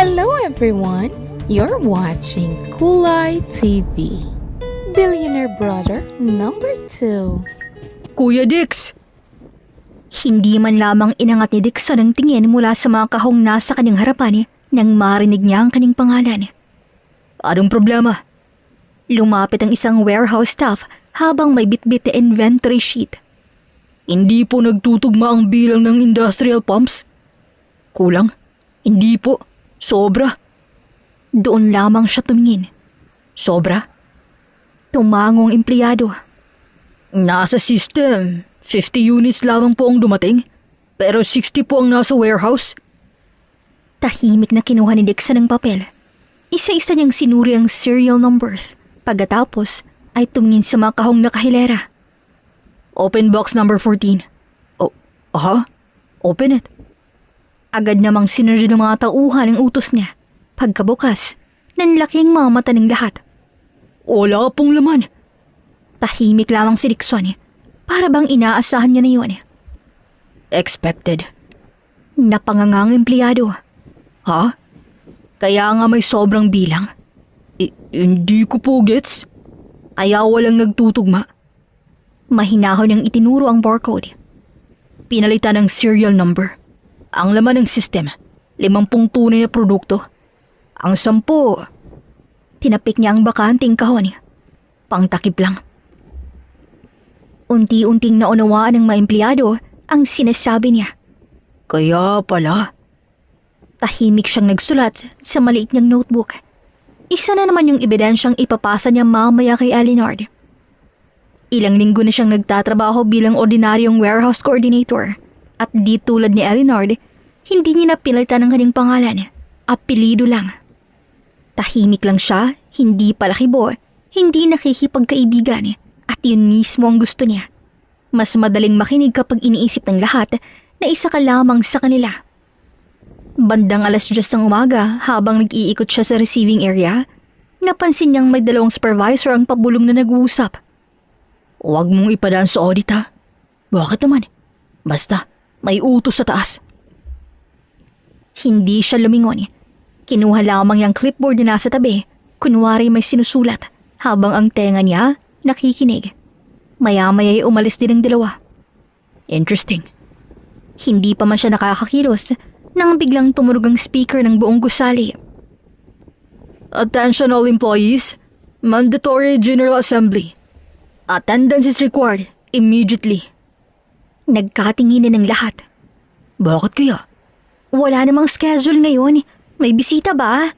Hello everyone! You're watching Kulay TV. Billionaire Brother number 2. Kuya Dix! Hindi man lamang inangat ni Dixon ang tingin mula sa mga kahong nasa kanyang harapan nang marinig niya ang kanyang pangalan. Anong problema? Lumapit ang isang warehouse staff habang may bitbit na inventory sheet. Hindi po nagtutugma ang bilang ng industrial pumps? Kulang? Hindi po. Sobra. Doon lamang siya tumingin. Sobra? Tumango ang empleyado. Nasa system, 50 units lamang po ang dumating, pero 60 po ang nasa warehouse. Tahimik na kinuha ni Dixon ang papel. Isa-isa niyang sinuri ang serial numbers. Pagkatapos ay tumingin sa mga kahong nakahilera. Open box number 14. Oh, aha? Open it. Agad namang sinurdo ng mga tauhan ang utos niya. Pagkabukas, nanlaking mga mata ng lahat. Wala pong laman. Tahimik lamang si Dixon. Para bang inaasahan niya na yun. Expected. Napangangang empleyado. Ha? Kaya nga may sobrang bilang. Hindi ko po gets. Kaya walang nagtutugma. Mahinahon niyang itinuro ang barcode. Pinalitan ng serial number. Ang laman ng system, 50 tunay na produkto. Ang 10, tinapik niya ang bakanting kahon. Pangtakip lang. Unti-unting naunawaan ng mga empleyado ang sinasabi niya. Kaya pala. Tahimik siyang nagsulat sa maliit niyang notebook. Isa na naman yung ebidensyang ipapasa niya mamaya kay Elinard. Ilang linggo na siyang nagtatrabaho bilang ordinaryong warehouse coordinator. At di tulad ni Elinard, hindi niya napilitan ang kanyang pangalan. Apelido lang. Tahimik lang siya, hindi palakibo, hindi nakikipagkaibigan. At yun mismo ang gusto niya. Mas madaling makinig kapag iniisip ng lahat na isa ka lamang sa kanila. Bandang 10:00 ng umaga habang nag-iikot siya sa receiving area, napansin niyang may 2 supervisor ang pabulong na nag-uusap. Huwag mong ipadaan sa audit ha. Bakit naman? Basta, may utos sa taas. Hindi siya lumingon. Kinuha lamang yung clipboard na nasa tabi, kunwari may sinusulat, habang ang tenga niya nakikinig. Maya-maya ay umalis din ang 2. Interesting. Hindi pa man siya nakakakilos nang biglang tumunog ang speaker ng buong gusali. Attention all employees. Mandatory General Assembly. Attendance is required immediately. Nagkatinginan ng lahat. Bakit kaya? Wala namang schedule ngayon. May bisita ba?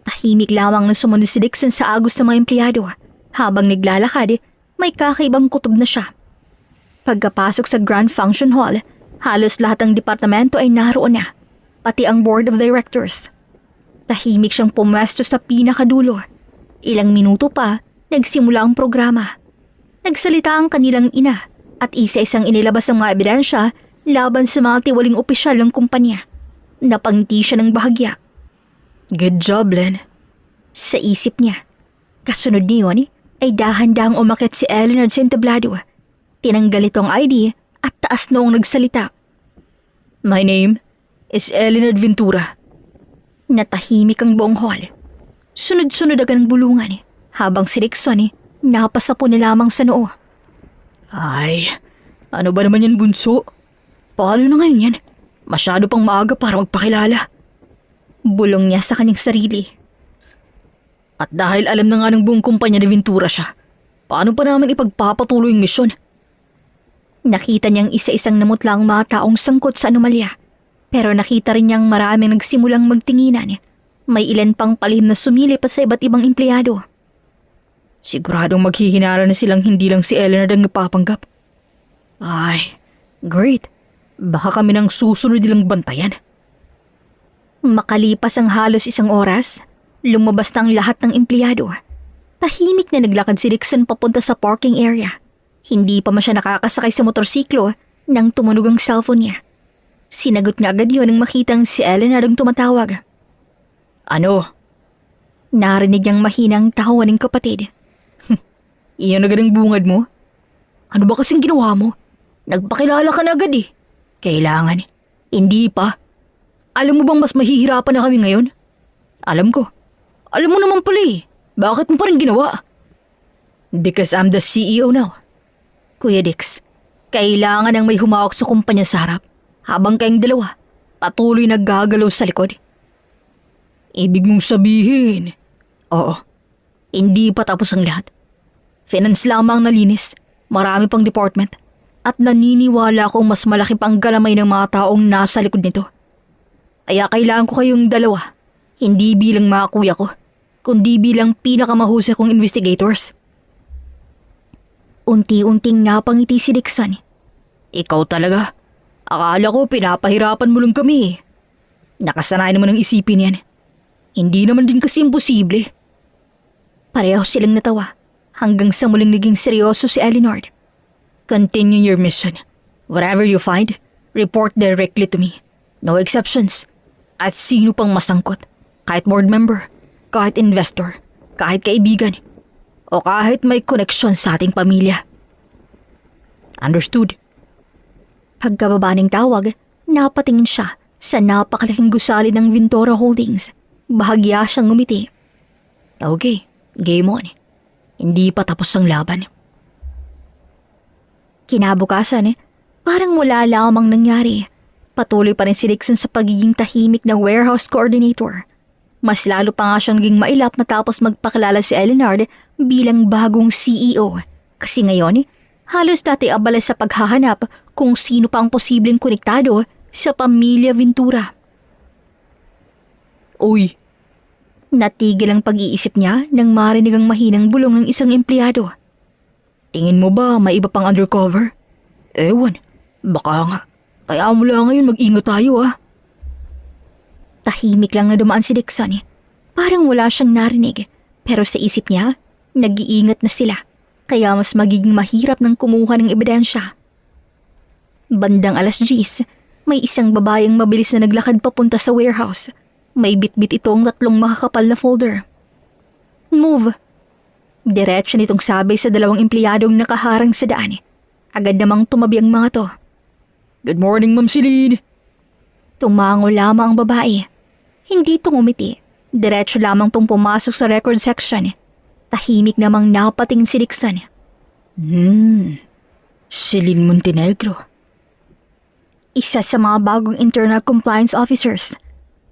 Tahimik lamang na sumunod si Dixon sa agos ng mga empleyado. Habang naglalakad, may kakaibang kutob na siya. Pagkapasok sa Grand Function Hall, halos lahat ng departamento ay naroon na, pati ang Board of Directors. Tahimik siyang pumwesto sa pinakadulo. Ilang minuto pa, nagsimula ang programa. Nagsalita ang kanilang ina at isa-isang inilabas ang mga ebidensya laban sa mga tiwaling opisyal ng kumpanya. Napangiti siya ng bahagya. Good job, Len. Sa isip niya. Kasunod niyon ay dahan-dahang umakyat si Elinard sa entablado. Tinanggal itong ID at taas noong nagsalita. My name is Elinard Ventura. Natahimik ang buong hall. Sunod-sunod agad ang bulungan habang si Dixon napasapo na lamang sa noo. Ay, ano ba naman yan, bunso? Paano na ngayon yan? Masyado pang maaga para magpakilala. Bulong niya sa kanyang sarili. At dahil alam na nga ng buong kumpanya ni Ventura siya, paano pa namin ipagpapatuloy yung misyon? Nakita niyang isa-isang namutlang mga taong sangkot sa anomalya. Pero nakita rin niyang maraming nagsimulang magtinginan. May ilan pang palihim na sumilip sa iba't ibang empleyado. Siguradong maghihinala na silang hindi lang si Eleanor ang napapanggap. Ay, great. Baka kami nang susunod nilang bantayan. Makalipas ang halos 1 oras, lumabas na ang lahat ng empleyado. Tahimik na naglakad si Dixon papunta sa parking area. Hindi pa man siya nakakasakay sa motorsiklo nang tumunog ang cellphone niya. Sinagot niya agad yun nang makitang si Eleanor ang tumatawag. Ano? Narinig niyang mahinang tawa ng kapatid. Iyon agad ang bungad mo? Ano ba kasing ginawa mo? Nagpakilala ka na agad eh. Kailangan. Hindi pa. Alam mo bang mas mahihirapan na kami ngayon? Alam ko. Alam mo naman pala eh. Bakit mo pa rin ginawa? Because I'm the CEO now. Kuya Dix, kailangan ng may humawak sa kumpanya sa harap habang kayong dalawa patuloy naggagalaw sa likod. Ibig mong sabihin? Oo. Hindi pa tapos ang lahat. Finance lamang nalinis, marami pang department, at naniniwala akong mas malaki pang galamay ng mga taong nasa likod nito. Kaya kailangan ko kayong dalawa, hindi bilang mga kuya ko, kundi bilang pinakamahusay kong investigators. Unti-unting napangiti si Dixon. Ikaw talaga. Akala ko pinapahirapan mo lang kami. Nakasanayan naman ng isipin yan. Hindi naman din kasi imposible. Pareho silang natawa hanggang sa muling naging seryoso si Eleanor. Continue your mission. Whatever you find, report directly to me. No exceptions. At sino pang masangkot, kahit board member, kahit investor, kahit kaibigan, o kahit may koneksyon sa ating pamilya. Understood? Pagkababa ng tawag, napatingin siya sa napakalaking gusali ng Ventura Holdings. Bahagya siyang ngumiti. Okay, game on. Hindi pa tapos ang laban. Kinabukasan, parang wala lamang nangyari. Patuloy pa rin si Dixon sa pagiging tahimik na warehouse coordinator. Mas lalo pa nga siyang naging mailap matapos magpakilala si Eleanor bilang bagong CEO. Kasi ngayon, halos dati abala sa paghahanap kung sino pa ang posibleng konektado sa pamilya Ventura. Uy! Natigil ang pag-iisip niya nang marinig ang mahinang bulong ng isang empleyado. Tingin mo ba may iba pang undercover? Ewan, baka nga. Kaya mula ngayon mag-ingat tayo Tahimik lang na dumaan si Dixon. Parang wala siyang narinig. Pero sa isip niya, nag-iingat na sila. Kaya mas magiging mahirap ng kumuha ng ebidensya. Bandang 10:00, may isang babayang mabilis na naglakad papunta sa warehouse. May bitbit itong 3 makakapal na folder. Move! Diretso nitong sabi sa 2 empleyadong nakaharang sa daan. Agad namang tumabi ang mga to. Good morning, Ma'am Celine. Tumango lamang ang babae. Hindi itong umiti. Diretso lamang itong pumasok sa record section. Tahimik namang napatingin si Dixon. Celine Montenegro. Isa sa mga bagong internal compliance officers.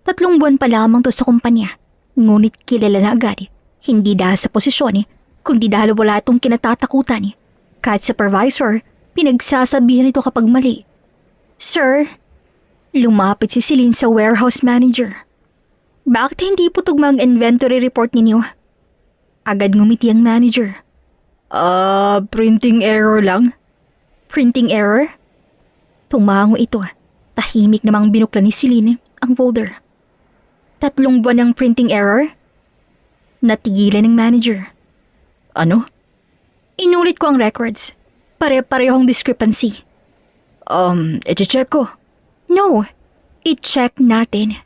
3 buwan pa lamang to sa kumpanya. Ngunit kilala na agad. Hindi dahil sa posisyon, kundi dahil wala itong kinatatakutan. Kahit supervisor, pinagsasabihan ito kapag mali. Sir, lumapit si Celine sa warehouse manager. Bakit hindi po tugma ang inventory report ninyo? Agad ngumiti ang manager. Printing error lang. Printing error? Tumango ito. Tahimik namang binuklan ni Celine ang folder. 3 buwan ng printing error? Natigilan ng manager. Ano? Inulit ko ang records. Pare-parehong discrepancy. I-check ko. No, i-check natin.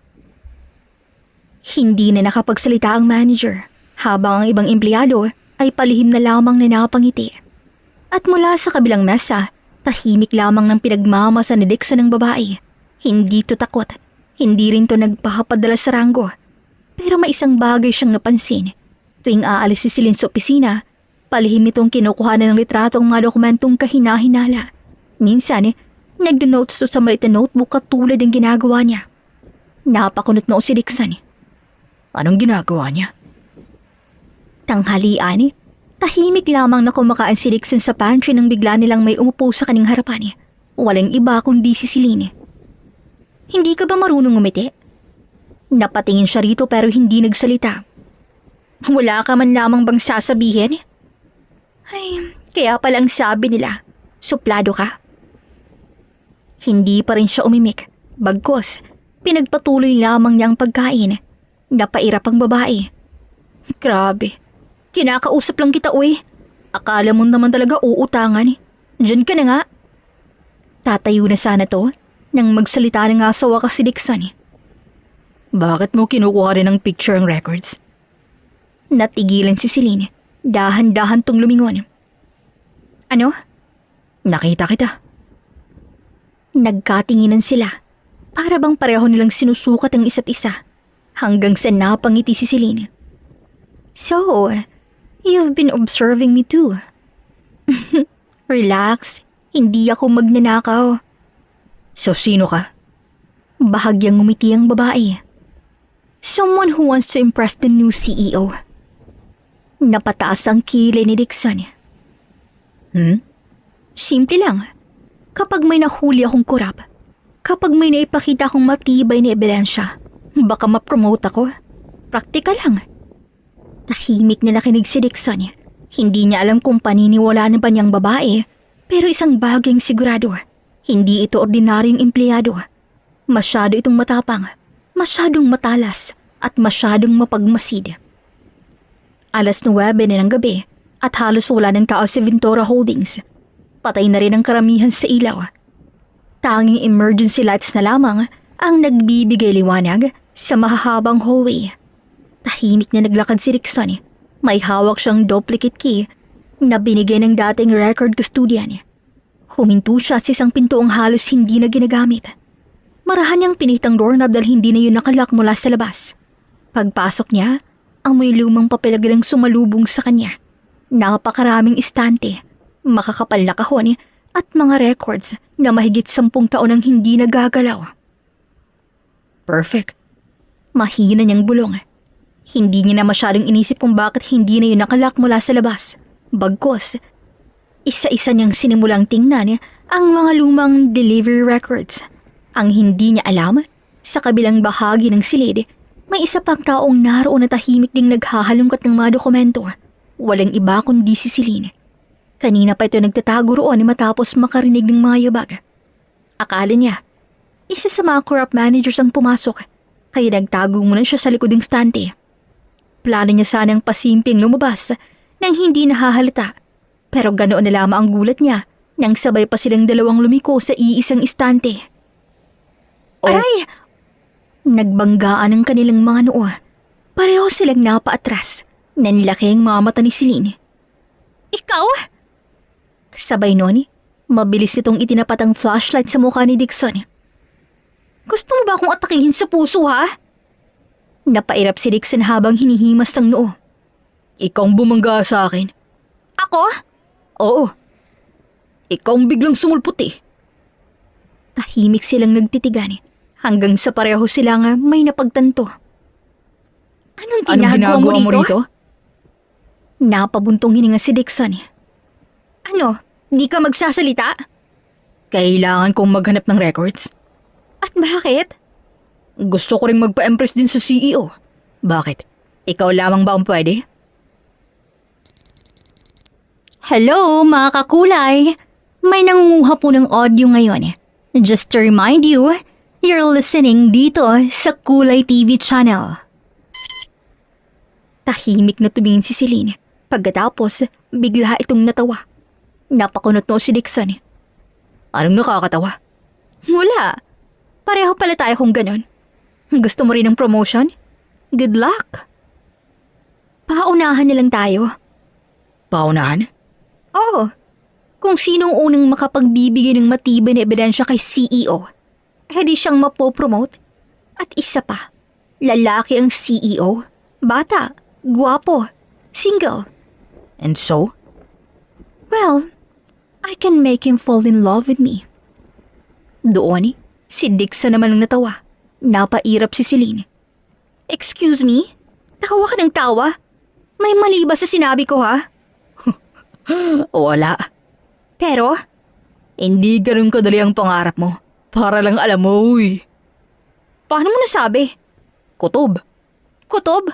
Hindi na nakapagsalita ang manager habang ang ibang empleyado ay palihim na lamang na napangiti. At mula sa kabilang mesa, tahimik lamang ng pinagmamasa ni Dixon ng babae. Hindi to takot, hindi rin to nagpapadala sa ranggo. Pero may isang bagay siyang napansin. Tuwing aalis si Celine sa opisina, palihim itong kinukuha ng litrato ang mga dokumentong kahina-hinala. Minsan, nagdo-notes to sa maliit na notebook katulad ng ginagawa niya. Napakunot na si Dixon. Anong ginagawa niya? Tanghalian, tahimik lamang na kumakaan si Dixon sa pantry nang bigla nilang may umupo sa kaning harapan. Walang iba kundi si Celine. Hindi ka ba marunong umiti? Napatingin siya rito pero hindi nagsalita. Wala ka man lamang bang sasabihin? Ay, kaya palang sabi nila, suplado ka. Hindi pa rin siya umimik. Bagkus, pinagpatuloy lamang niyang pagkain. Napairap ang babae. Grabe, kinakausap lang kita uy. Akala mo naman talaga uutangan. Diyan ka na nga. Tatayo na sana to nang magsalita na nga sa wakas si Dixon. Bakit mo kinukuha rin ng picture ang records? Natigilan si Celine. Dahan-dahan tong lumingon. Ano? Nakita kita. Nagkatinginan sila. Para bang pareho nilang sinusukat ang isa't isa hanggang sa napangiti si Celine. So, you've been observing me too. Relax, hindi ako magnanakaw. So sino ka? Bahagyang ngumiti ang babae. Someone who wants to impress the new CEO. Napataas ang kilay ni Dixon. Simple lang. Kapag may nahuli akong kurap, kapag may naipakita akong matibay na ebidensya, baka ma-promote ako. Praktikal lang. Tahimik na nakinig si Dixon. Hindi niya alam kung paniniwalaan ba niyang babae, pero isang bagay sigurado. Hindi ito ordinaryong empleyado. Masyado itong matapang, masyadong matalas, at masyadong mapagmasid. 9:09 na ng gabi at halos wala ng tao sa Ventura Holdings. Patay na rin ang karamihan sa ilaw. Tanging emergency lights na lamang ang nagbibigay liwanag sa mahahabang hallway. Tahimik na naglakad si Dixon. May hawak siyang duplicate key na binigay ng dating record custodian. Huminto siya sa isang pintuong halos hindi na ginagamit. Marahan niyang pinitang doorknob dahil hindi na yun nakalock mula sa labas. Pagpasok niya, amoy lumang papel ang sumalubong sa kanya. Napakaraming istante, makakapal na kahon at mga records na mahigit 10 taon ang hindi nagagalaw. Perfect. Mahina niyang bulong. Hindi niya na masyadong inisip kung bakit hindi na yun nakalock mula sa labas. Bagkos, isa-isa niyang sinimulang tingnan ang mga lumang delivery records. Ang hindi niya alam, sa kabilang bahagi ng silid, may isa pang taong naroon na tahimik ding naghahalungkat ng mga dokumento. Walang iba kundi si Celine. Kanina pa ito nagtatago roon matapos makarinig ng mga yabag. Akala niya, isa sa mga corrupt managers ang pumasok, kaya nagtago muna siya sa likod ng stante. Plano niya sanang pasimping lumabas nang hindi nahahalata. Pero ganoon na lamang ang gulat niya nang sabay pa silang dalawang lumiko sa iisang istante. Aray! Nagbanggaan ang kanilang mga noo. Pareho silang napaatras. Nanlaki ang mga mata ni Celine. Ikaw? Sabay nun, mabilis itong itinapat ang flashlight sa mukha ni Dixon. Gusto mo ba akong atakihin sa puso, ha? Napairap si Dixon habang hinihimas ng noo. Ikaw ang bumangga sa akin. Ako? Oo. Ikaw ang biglang sumulpot eh. Tahimik silang nagtitigan hanggang sa pareho silang may napagtanto. Anong ginagawa mo rito? Napabuntong hininga si Dixon. Ano, di ka magsasalita? Kailangan kong maghanap ng records. At bakit? Gusto ko ring magpa-impress din sa CEO. Bakit? Ikaw lamang ba ang pwede? Hello mga kakulay! May nangunguha po ng audio ngayon. Just to remind you, you're listening dito sa Kulay TV channel. Tahimik na tumingin si Celine. Pagkatapos, bigla itong natawa. Napakunot si Dixon. Anong nakakatawa? Wala. Pareho pala tayo kung ganon. Gusto mo rin ng promotion? Good luck. Paunahan na lang tayo. Paunahan? Oo. Kung sinong unang makapagbibigay ng matibay na ebidensya kay CEO, edi siyang mapopromote. At isa pa, lalaki ang CEO, bata, guwapo, single. And so? Well, I can make him fall in love with me. Doon, si Dixon naman ang natawa. Napairap si Celine. Excuse me? Tawa ka ng tawa? May mali ba sa sinabi ko, ha? Wala. Pero, Hindi ganun kadali ang pangarap mo. Para lang alam mo, uy. paano mo nasabi? Kutob. Kutob?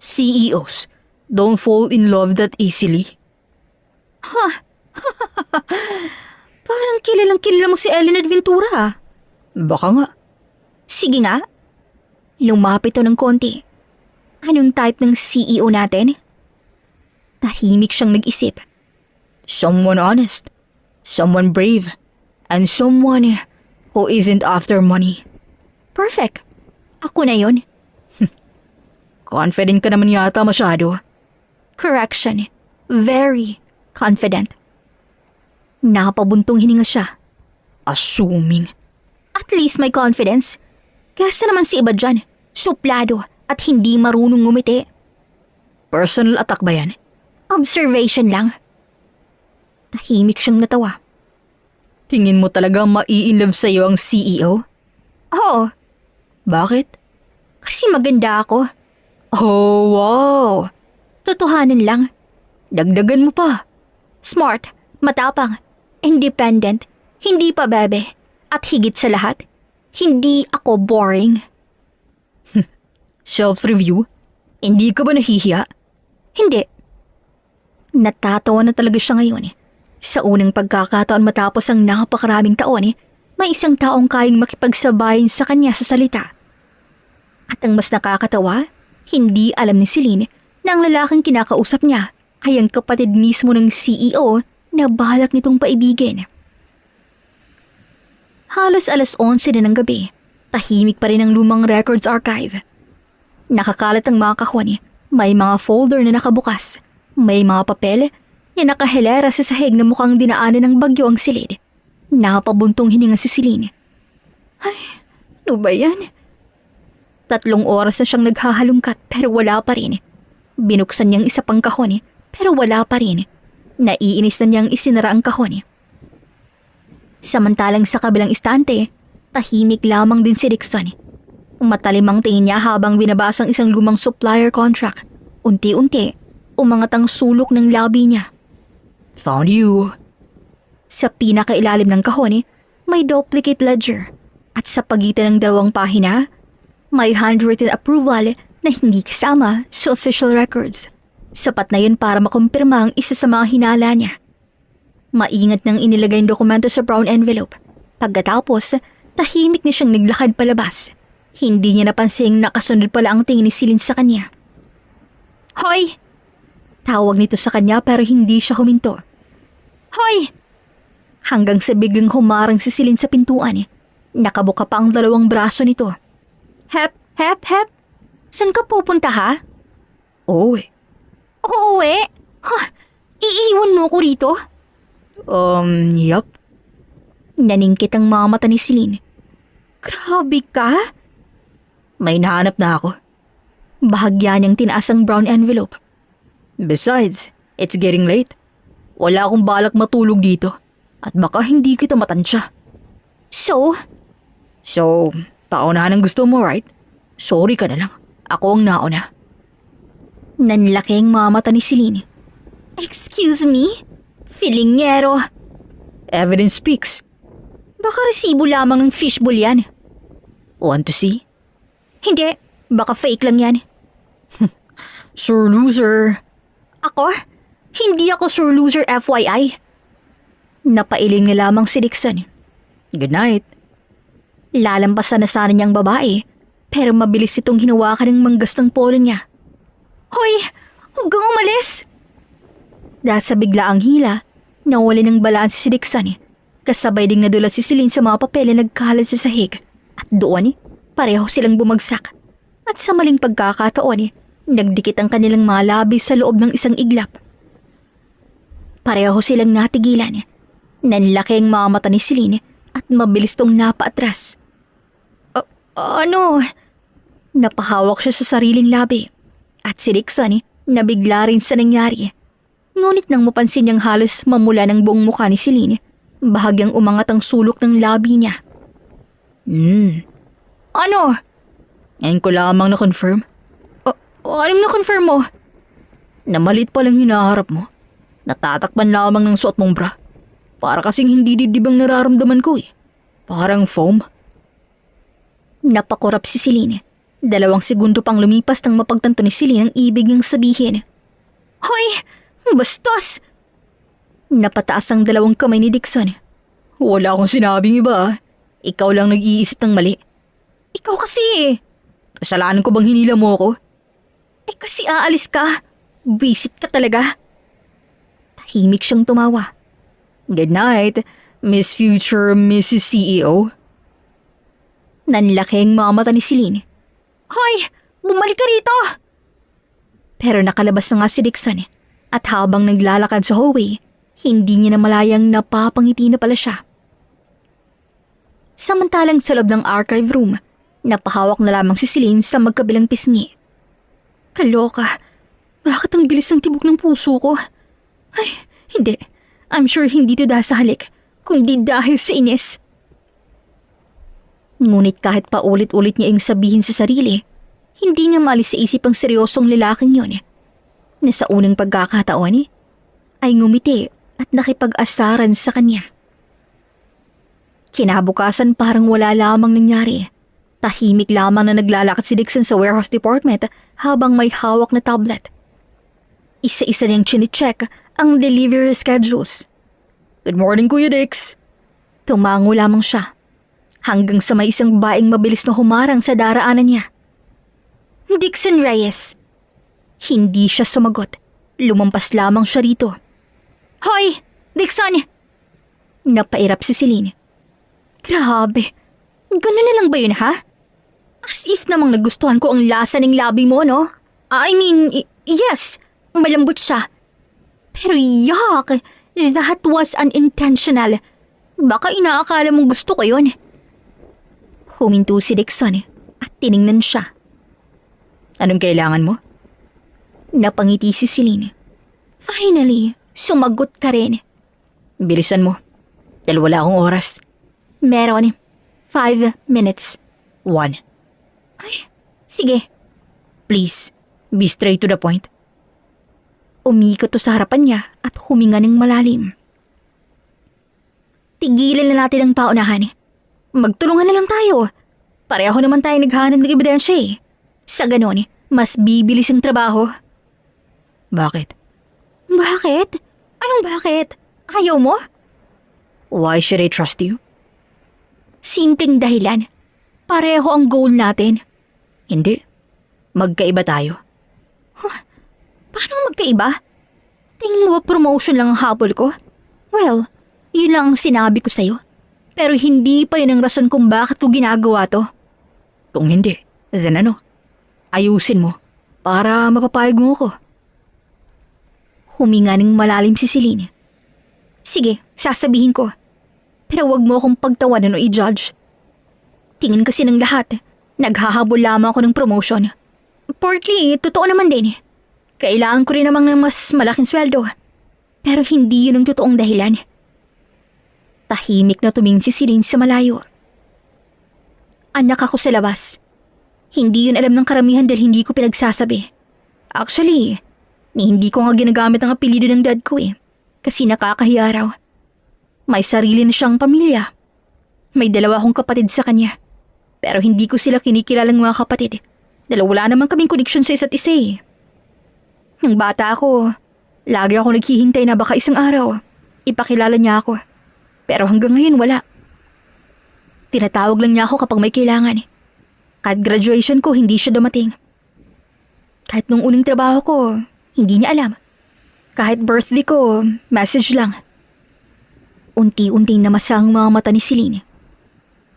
CEOs don't fall in love that easily. Parang kilala mo si Ellen Adventura, ha? Baka nga. Sige nga. Lumapit to ng konti. Anong type ng CEO natin? Tahimik siyang nag-isip. Someone honest. Someone brave. And someone who isn't after money. Perfect. Ako na yon. Confident ka naman yata masyado. Correction. Very confident. Napabuntong hininga siya. Assuming. At least may confidence. Kesa naman si iba dyan, suplado at hindi marunong ngumiti. Personal attack ba yan? Observation lang. Tahimik siyang natawa. Tingin mo talaga mai-inlove sa'yo ang CEO? Oo, Bakit? kasi maganda ako. Oh, wow! Totohanan lang. Dagdagan mo pa. Smart, matapang, independent, hindi pa bebe. At higit sa lahat, hindi ako boring. Self-review? Hindi ka ba nahihiya? Hindi. Natatawa na talaga siya ngayon. Sa unang pagkakataon matapos ang napakaraming taon, may isang taong kayang makipagsabayin sa kanya sa salita. At ang mas nakakatawa, hindi alam ni Celine na ang lalaking kinakausap niya ay ang kapatid mismo ng CEO na balak nitong paibigin. Halos 11:00 na ng gabi, tahimik pa rin ang lumang records archive. Nakakalat ang mga kahon, may mga folder na nakabukas, may mga papel na nakahilera sa sahig na mukhang dinaanan ng bagyo ang silid. Napabuntong hininga si Celine. Ay, ano ba yan? 3 oras na siyang naghahalungkat pero wala pa rin. Binuksan niyang isa pang kahon pero wala pa rin. Naiinis na niyang isinara ang kahon. Samantalang sa kabilang istante, tahimik lamang din si Dixon. Matalim ang tingin niya habang binabasa ang isang lumang supplier contract. Unti-unti, umangat ang sulok ng labi niya. Found you. Sa pinakailalim ng kahon, may duplicate ledger. At sa pagitan ng 2 pahina, may handwritten approval na hindi kasama sa official records. Sapat na yun para makumpirma ang isa sa mga hinala niya. Maingat nang inilagay ang dokumento sa brown envelope. Pagkatapos, tahimik na siyang naglakad palabas. Hindi niya napansing nakasunod pala ang tingin ni Celine sa kanya. Hoy! Tawag nito sa kanya pero hindi siya huminto. Hoy! Hanggang sa biglang humarang si Celine sa pintuan. Nakabuka pa ang 2 braso nito. Hep, hep, hep. Saan ka pupunta ha? Oh, Uuwi? Ha? Iiwan mo ko rito? Yup. Naningkit ang mga mata ni Celine. Grabe ka? May nahanap na ako. Bahagya niyang tinaas ang brown envelope. Besides, it's getting late. Wala akong balak matulog dito. At baka hindi kita matansya. So, paunahan ang gusto mo, right? Sorry ka na lang. Ako ang nauna. nanlaki ang mga mata ni Celine. Excuse me? Filingero. Evidence speaks. Baka resibo lamang ng fishbowl yan. Want to see? Hindi, baka fake lang yan. Sir Loser. Ako? Hindi ako Sir Loser FYI. Napailing na lamang si Dixon. Good night. Lalampasan na sana niyang babae, pero mabilis itong hinawakan ng manggastang polo niya. Hoy! Huwag kang umalis! Dahil sa biglaang hila, nawali ng balanse si Dixon. Kasabay ding nadula si Celine sa mga papel na nagkalat sa sahig. At doon, pareho silang bumagsak. At sa maling pagkakataon, nagdikit ang kanilang mga labi sa loob ng isang iglap. Pareho silang natigilan. Nanlaki ang mga mata ni Celine at mabilis tong napaatras. Ano? Napahawak siya sa sariling labi. At si Dixon, nabigla rin sa nangyari. Ngunit nang mapansin niyang halos mamula ng buong mukha ni Celine, bahagyang umangat ang sulok ng labi niya. Ano? Ngayon ko lamang na-confirm. Anong na-confirm mo? Na malit palang hinaharap mo. Natatakpan lamang ng suot mong bra. Para kasing hindi didibang nararamdaman ko eh. Parang foam. Napakurap si Celine. 2 segundo pang lumipas nang mapagtanto ni Celine ang ibig niyang sabihin. Hoy! Bastos! Napataas ang 2 kamay ni Dixon. Wala akong sinabing iba. Ikaw lang nag-iisip ng mali. Ikaw kasi eh. Kasalanan ko bang hinila mo ako? Kasi aalis ka. Visit ka talaga. Tahimik siyang tumawa. Good night, Miss Future Mrs. CEO. Nanlaki ang mga mata ni Celine. Hoy! Bumalik ka rito! Pero nakalabas na nga si Dixon at habang naglalakad sa hallway, hindi niya na malayang napapangiti na pala siya. Samantalang sa loob ng archive room, napahawak na lamang si Celine sa magkabilang pisngi. Kaloka, bakit ang bilis ng tibok ng puso ko? Ay, hindi. I'm sure hindi ito dahil sa halik, kundi dahil sa inis. Ngunit kahit pa ulit-ulit niya yung sabihin sa sarili, hindi niya maalis sa isip ang seryosong lalaking yun na sa unang pagkakataon ay ngumiti at nakipag-asaran sa kanya. Kinabukasan parang wala lamang nangyari. Tahimik lamang na naglalakad si Dixon sa warehouse department habang may hawak na tablet. Isa-isa niyang chine-check ang delivery schedules. Good morning, Kuya Dix. Tumango lamang siya hanggang sa may isang babaeng mabilis na humarang sa daraanan niya. Dixon Reyes. Hindi siya sumagot. Lumampas lamang siya rito. Hoy! Dixon! Napairap si Celine. Grabe. Ganun na lang ba yun, ha? As if namang nagustuhan ko ang lasa ng labi mo, no? I mean, yes. Malambot siya. Pero yuck! That was unintentional. Baka inaakala mong gusto ko yun. Huminto si Dixon at tiningnan siya. Anong kailangan mo? Napangiti si Celine. Finally, sumagot ka rin. Bilisan mo. Dahil wala akong oras. Meron. 5 minutes. 1. Sige. Please, be straight to the point. Umikot to sa harapan niya at huminga ng malalim. Tigilan na natin ang paunahan. Magtulungan na lang tayo. Pareho naman tayo naghanap ng ebidensya eh. Sa ganon, mas bibilis ang trabaho. Bakit? Bakit? Anong bakit? Ayaw mo? Why should I trust you? Simpleng dahilan. Pareho ang goal natin. Hindi. Magkaiba tayo. Paano magkaiba? Tingin mo ba promotion lang ang habol ko? Well, yun lang ang sinabi ko sa'yo. Pero hindi pa yun ang rason kung bakit ko ginagawa to. Kung hindi, then ano? Ayusin mo para mapapayag mo ko. Huminga ng malalim si Celine. Sige, sasabihin ko. Pero wag mo akong pagtawanan o i-judge. Tingin kasi ng lahat, naghahabol lamang ako ng promotion. Partly, totoo naman din. Kailangan ko rin namang ng mas malaking sweldo. Pero hindi yun ang totoong dahilan. Tahimik na tumingin si Celine sa malayo. Anak ako sa labas. Hindi yun alam ng karamihan dahil hindi ko pinagsasabi. Actually, hindi ko nga ginagamit ang apelido ng dad ko eh. Kasi nakakahiya raw. May sarili na siyang pamilya. May 2 akong kapatid sa kanya. Pero hindi ko sila kinikilalang mga kapatid. Dahil wala namang kaming koneksyon sa isa't isa eh. Nang bata ako, lagi ako naghihintay na baka isang araw, ipakilala niya ako. Pero hanggang ngayon wala. Tinatawag lang niya ako kapag may kailangan. Kahit graduation ko, hindi siya dumating. Kahit nung unang trabaho ko, hindi niya alam. Kahit birthday ko, message lang. Unti-unting namasa ang mga mata ni Celine.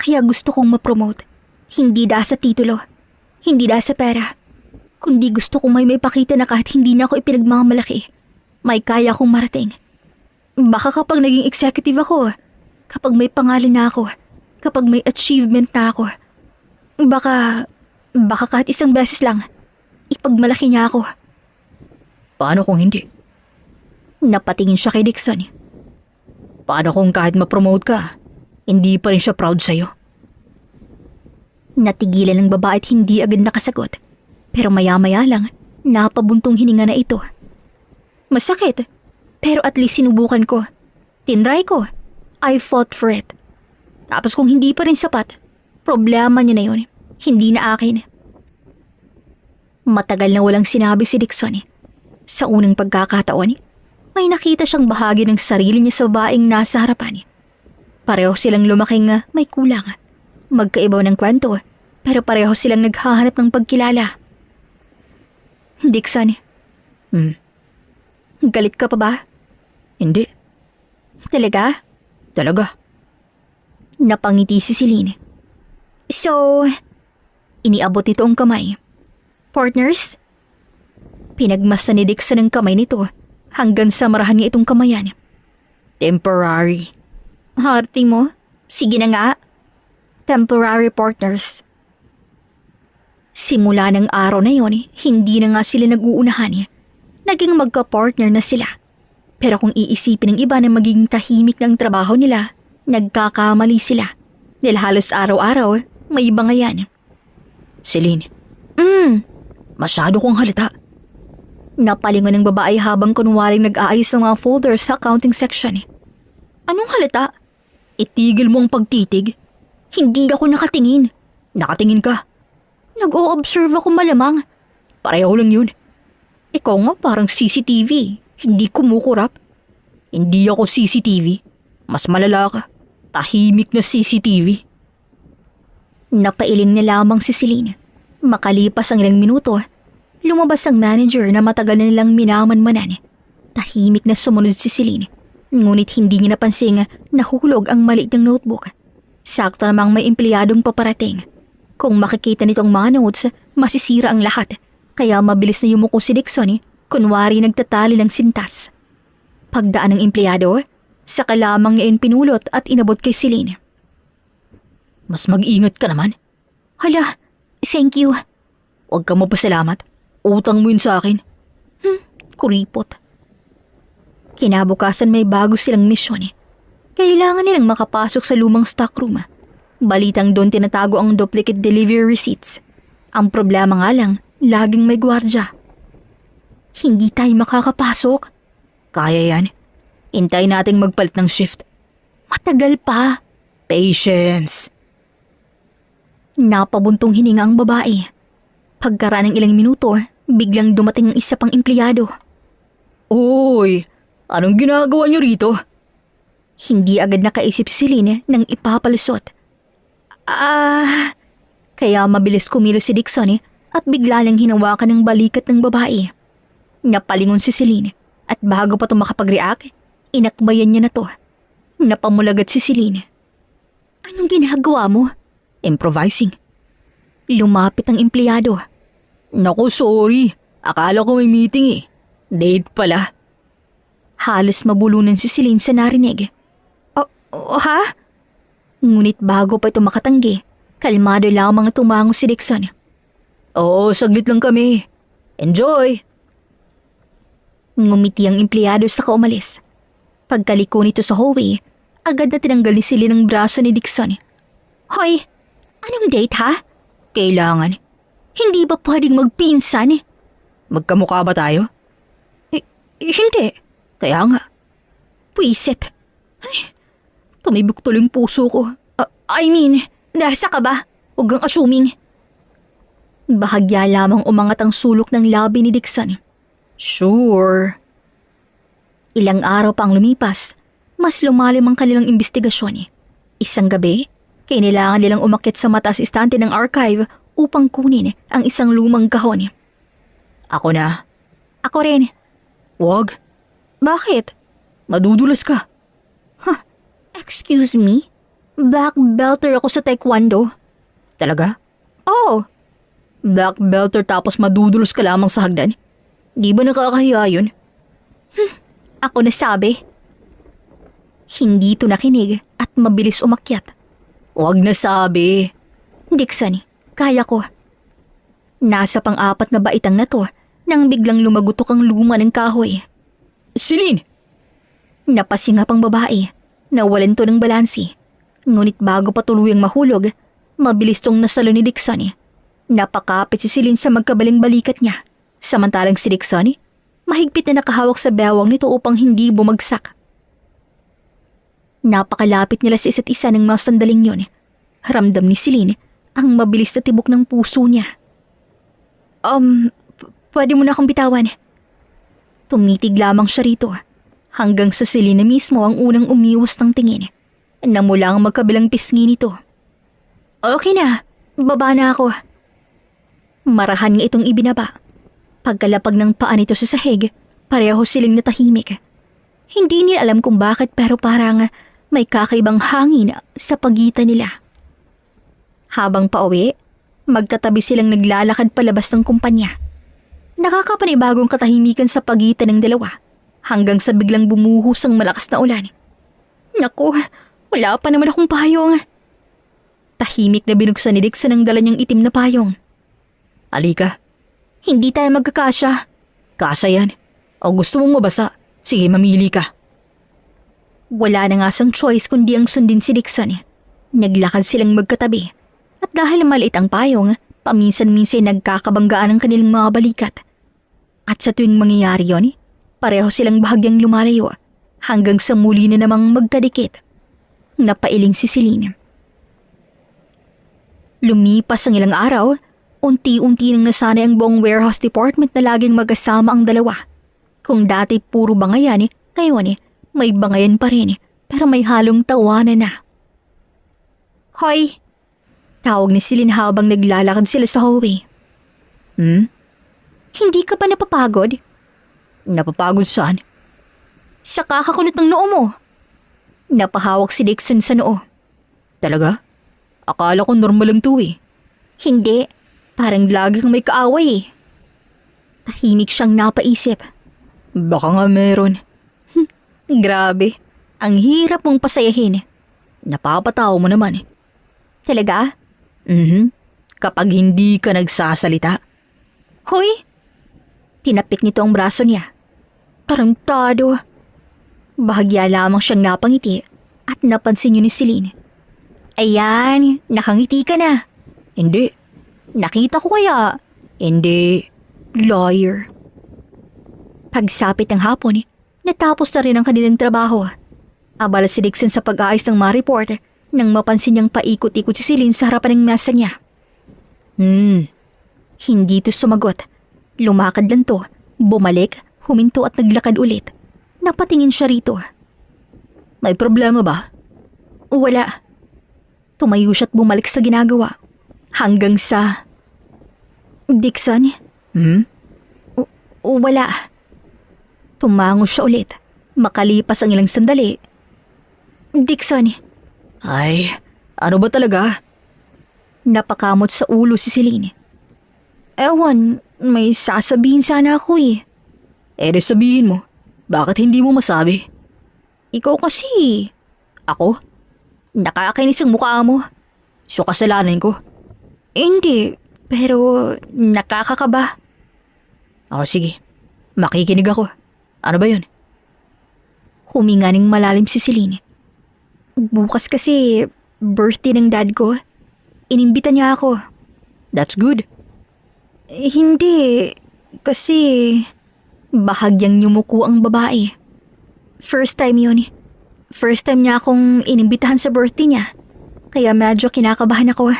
Kaya gusto kong ma-promote. Hindi dahil sa titulo. Hindi dahil sa pera. Kundi gusto kong may pakita na kahit hindi na ako ipinagmamalaki, may kaya akong marating. Baka kapag naging executive ako, kapag may pangalan na ako, kapag may achievement na ako, baka kahit isang beses lang, ipagmalaki niya ako. Paano kung hindi? Napatingin siya kay Dixon. Paano kung kahit ma-promote ka, hindi pa rin siya proud sa'yo? Natigilan ng babae at hindi agad nakasagot. Pero maya-maya lang, napabuntong hininga na ito. Masakit, pero at least sinubukan ko. Tinry ko. I fought for it. Tapos kung hindi pa rin sapat, problema niya na yun. Hindi na akin. Matagal na walang sinabi si Dixon. Sa unang pagkakataon, may nakita siyang bahagi ng sarili niya sa babaeng nasa harapan. Pareho silang lumaking may kulang. Magkaiba ng kwento, pero pareho silang naghahanap ng pagkilala. Dixon. Galit ka pa ba? Hindi. Talaga? Talaga. Napangiti si Celine. So, iniabot ito ang kamay. Partners? Pinagmasdan ni Dixon ang kamay nito hanggang sa marahan niya itong kamayan. Temporary. Harte mo? Sige na nga. temporary partners. Simula ng araw na yon, hindi na nga sila nag-uunahan. Naging magka-partner na sila. Pero kung iisipin ng iba na magiging tahimik ng trabaho nila, nagkakamali sila. Dahil halos araw-araw, may iba nga yan. Celine, masyado kong halata. Napalingon ng babae habang kunwaring nag-aayos ng mga folders sa accounting section. Anong halata? Itigil mo ang pagtitig. Hindi ako nakatingin. Nakatingin ka. Nag-o-observe ako malamang. Pareho lang yun. Ikaw nga parang CCTV. Hindi kumukurap. Hindi ako CCTV. Mas malala ka. Tahimik na CCTV. Napailing na lamang si Celine. Makalipas ang ilang minuto, lumabas ang manager na matagal na nilang minamanmanan. Tahimik na sumunod si Celine. Ngunit hindi niya napansing nahulog ang maliit ng notebook. Sakto namang may empleyadong paparating. Kung makikita nitong mga notes, masisira ang lahat. Kaya mabilis na yumuko si Dixon, kunwari nagtatali ng sintas. Pagdaan ng empleyado, saka lamang niya pinulot at inabot kay Celine. Mas mag-ingat ka naman. Hala, thank you. Huwag ka mapasalamat. Utang mo yun sa akin. Kuripot. Kinabukasan may bago silang misyon. Kailangan nilang makapasok sa lumang stockroom. Balitang doon tinatago ang duplicate delivery receipts. Ang problema nga lang, laging may gwardya. Hindi tayo makakapasok. Kaya yan. Hintay nating magpalit ng shift. Matagal pa. Patience. Napabuntong hininga ang babae. Pagkaraan ng ilang minuto, biglang dumating ang isa pang empleyado. Oy, anong ginagawa niyo rito? Hindi agad nakaisip si Celine nang ipapalusot. Kaya mabilis kumilos si Dixon at bigla nang hinawakan ng balikat ng babae. Napalingon si Celine at bago pa ito makapag-react, inakbayan niya na to. Napamulagat si Celine. Anong ginagawa mo? Improvising. Lumapit ang empleyado. Naku, sorry. Akala ko may meeting eh. Date pala. Halos mabulunan si Celine sa narinig. Ha? Ngunit bago pa ito makatanggi, kalmado lamang tumango si Dixon. Oo, saglit lang kami. Enjoy! Ngumiti ang empleyado sa kaumalis. Pagkaliko nito sa hallway, agad na tinanggal ni Celine ang braso ni Dixon. Hoy, anong date ha? Kailangan. Hindi ba pwedeng magpinsan? Magkamukha ba tayo? Hindi. Kaya nga. Puisit. Ay, tumibok tuloy yung puso ko. Nasa ka ba? Huwag kang assuming. Bahagya lamang umangat ang sulok ng labi ni Dixon. Sure. Ilang araw pa ang lumipas, mas lumalim ang kanilang investigasyon. Isang gabi, kailangan nilang umakyat sa mataas istante ng archive upang kunin ang isang lumang kahon. Ako na. Ako rin. Wag. Bakit? Madudulas ka. Excuse me? Black belter ako sa taekwondo. Talaga? Oo. Black belter tapos madudulas ka lamang sa hagdan? Di ba nakakahiya yun? Ako nasabi. Hindi ito nakinig at mabilis umakyat. Wag na sabi. Dixon, kaya ko. Nasa pang-apat na baitang na to nang biglang lumagutok ang luma ng kahoy. Celine! Napasingap ang babae. Nawalan to ng balansi. Ngunit bago pa tuluyang mahulog, mabilis tong nasalo ni Dixon. Napakapit si Celine sa magkabaling balikat niya. Samantalang si Dixon, mahigpit na nakahawak sa bewang nito upang hindi bumagsak. Napakalapit nila sa isa't isa ng mga sandaling yun. Ramdam ni Celine ang mabilis na tibok ng puso niya. Pwede mo na akong bitawan. Tumitig lamang siya rito hanggang sa Celine na mismo ang unang umiwas ng tingin na mula ang magkabilang pisngi nito. Okay na, baba na ako. Marahan nga itong ibinaba. Pagkalapag ng paa nito sa sahig, pareho silang natahimik. Hindi niya alam kung bakit pero parang may kakaibang hangin sa pagitan nila. Habang pauwi, magkatabi silang naglalakad palabas ng kumpanya. Nakakapanibagong katahimikan sa pagitan ng dalawa hanggang sa biglang bumuhos ang malakas na ulan. Naku, wala pa naman akong payong. Tahimik na binuksan ni Dixon ang dala niyang itim na payong. Alika, Hindi tayo magkakasya. kasa yan. O gusto mong mabasa? Sige, mamili ka. Wala na nga sang choice kundi ang sundin si Dixon. Naglakad silang magkatabi. At dahil maliit ang payong, paminsan-minsan nagkakabanggaan ang kanilang mga balikat. At sa tuwing mangyayari yon, pareho silang bahagyang lumalayo hanggang sa muli na namang magkadikit. Napailing si Celine. Lumipas ang ilang araw, unti-unti nang nasanay ang buong warehouse department na laging magkasama ang dalawa. Kung dati puro bangayan, ngayon may bangayan pa rin pero may halong tawanan na. Hoy! Tawag ni Celine habang naglalakad sila sa hallway. Hindi ka ba napapagod? Napapagod saan? Sa kakakunot ng noo mo. Napahawak si Dixon sa noo. Talaga? Akala ko normal lang to eh. Hindi. Parang lagi kang may kaaway eh. Tahimik siyang napaisip. Baka nga meron. Grabe. Ang hirap mong pasayahin. Napapatawa mo naman eh. Talaga? Kapag hindi ka nagsasalita. Hoy! Tinapik nito ang braso niya. Tarantado. Bahagya lamang siyang napangiti at napansin niyo ni Celine. Ayan, nakangiti ka na. Hindi. Nakita ko kaya. Hindi. Lawyer. Pagsapit ng hapon, natapos na rin ang kanilang trabaho. Abala si Dixon sa pag-aayos ng mga report nang mapansin niyang paikot-ikot si Celine sa harapan ng mesa niya. Hindi to sumagot. Lumakad lang to, bumalik, huminto at naglakad ulit. Napatingin siya rito. May problema ba? Wala. Tumayo siya at bumalik sa ginagawa. Hanggang sa... Dixon? Wala. Tumango siya ulit. Makalipas ang ilang sandali. Dixon. Ay, ano ba talaga? Napakamot sa ulo si Celine. Ewan, may sasabihin sana ako eh. De sabihin mo. Bakit hindi mo masabi? Ikaw kasi. Ako? Nakakainis ang mukha mo. So kasalanan ko? Hindi, pero nakakakaba. Sige. Makikinig ako. Ano ba yun? Huminga ng malalim si Celine. Bukas kasi birthday ng dad ko. Inimbita niya ako. That's good. Hindi, kasi bahagyang yumuko ang babae. First time yun. First time niya akong inimbitahan sa birthday niya. Kaya medyo kinakabahan ako.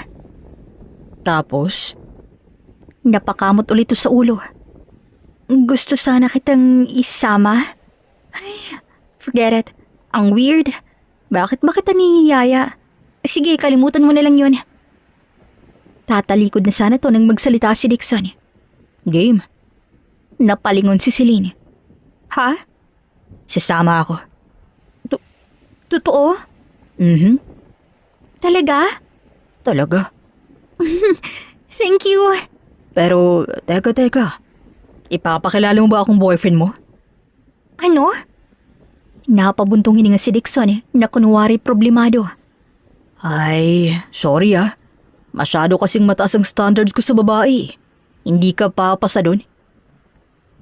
Tapos? Napakamot ulit to sa ulo. Gusto sana kitang isama. Ay, forget it. Ang weird. Bakit ba kita niyaya? Sige, kalimutan mo na lang yun. Tatalikod na sana to nang magsalita si Dixon. Game. Napalingon si Celine. Ha? Sasama ako. Totoo? Talaga? Talaga? Thank you. Pero, teka. Ipapakilala mo ba akong boyfriend mo? Ano? Napabuntong hininga si Dixon na kunwari problemado. Ay, sorry ah. Masyado kasing mataas ang standards ko sa babae. Hindi ka papasa dun.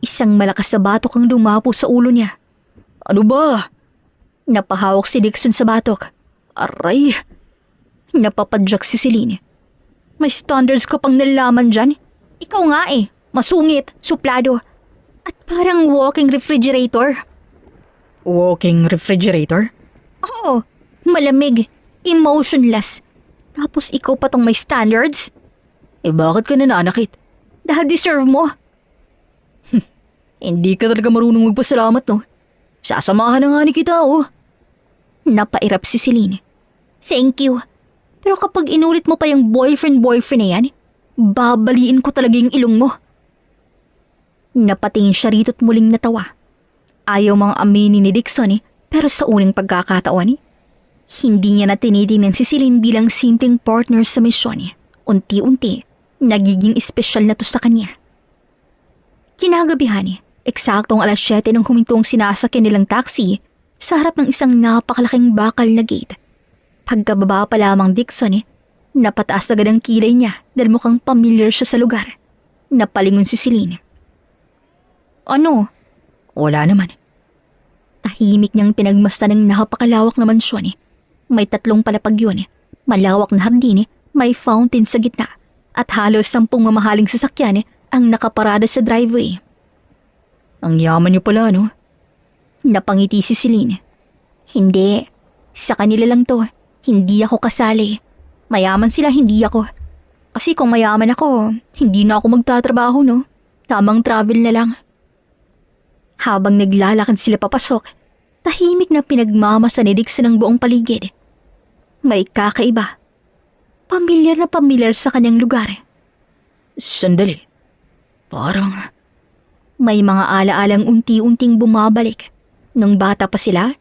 Isang malakas na batok ang dumapo sa ulo niya. Ano ba? Napahawak si Dixon sa batok. Aray! Napapadyak si Celine. May standards ka pang nalaman dyan? Ikaw nga masungit, suplado, at parang walking refrigerator. Walking refrigerator? Oo, malamig, emotionless. Tapos ikaw pa tong may standards? Bakit ka nananakit? Dahil deserve mo. Hindi ka talaga marunong magpasalamat, no? Sasamahan na nga ni kita, oh. Napairap si Celine. Thank you. Pero kapag inulit mo pa yung boyfriend na yan, babaliin ko talaga yung ilong mo. Napatingin siya rito't muling natawa. Ayaw mga aminin ni Dixon pero sa unang pagkakataon, hindi niya na tinitingnan si Celine bilang simpleng partner sa misyon. Unti-unti, nagiging espesyal na to sa kanya. Kinagabihan, eksaktong 7:00 nang huminto ang sinasakyan nilang taxi sa harap ng isang napakalaking bakal na gate. Pagkababa pa lamang Dixon, Napataas agad ang kilay niya dahil mukhang familiar siya sa lugar. Napalingon si Celine. Ano? Wala naman. Tahimik niyang pinagmasdan ng napakalawak na mansyon. May 3 palapag yun. Malawak na hardin, may fountain sa gitna, at halos 10 mamahaling sasakyan ang nakaparada sa driveway. Ang yaman niyo pala, no? Napangiti si Celine. Hindi. Sa kanila lang to. Hindi ako kasali. Mayaman sila, hindi ako. Kasi kung mayaman ako, hindi na ako magtatrabaho, no? Tamang travel na lang. Habang naglalakad sila papasok, tahimik na pinagmamasa ni Dixon ang buong paligid. May kakaiba. Pamilyar na pamilyar sa kanyang lugar. Sandali. Parang... May mga alaalang unti-unting bumabalik. Nung bata pa sila,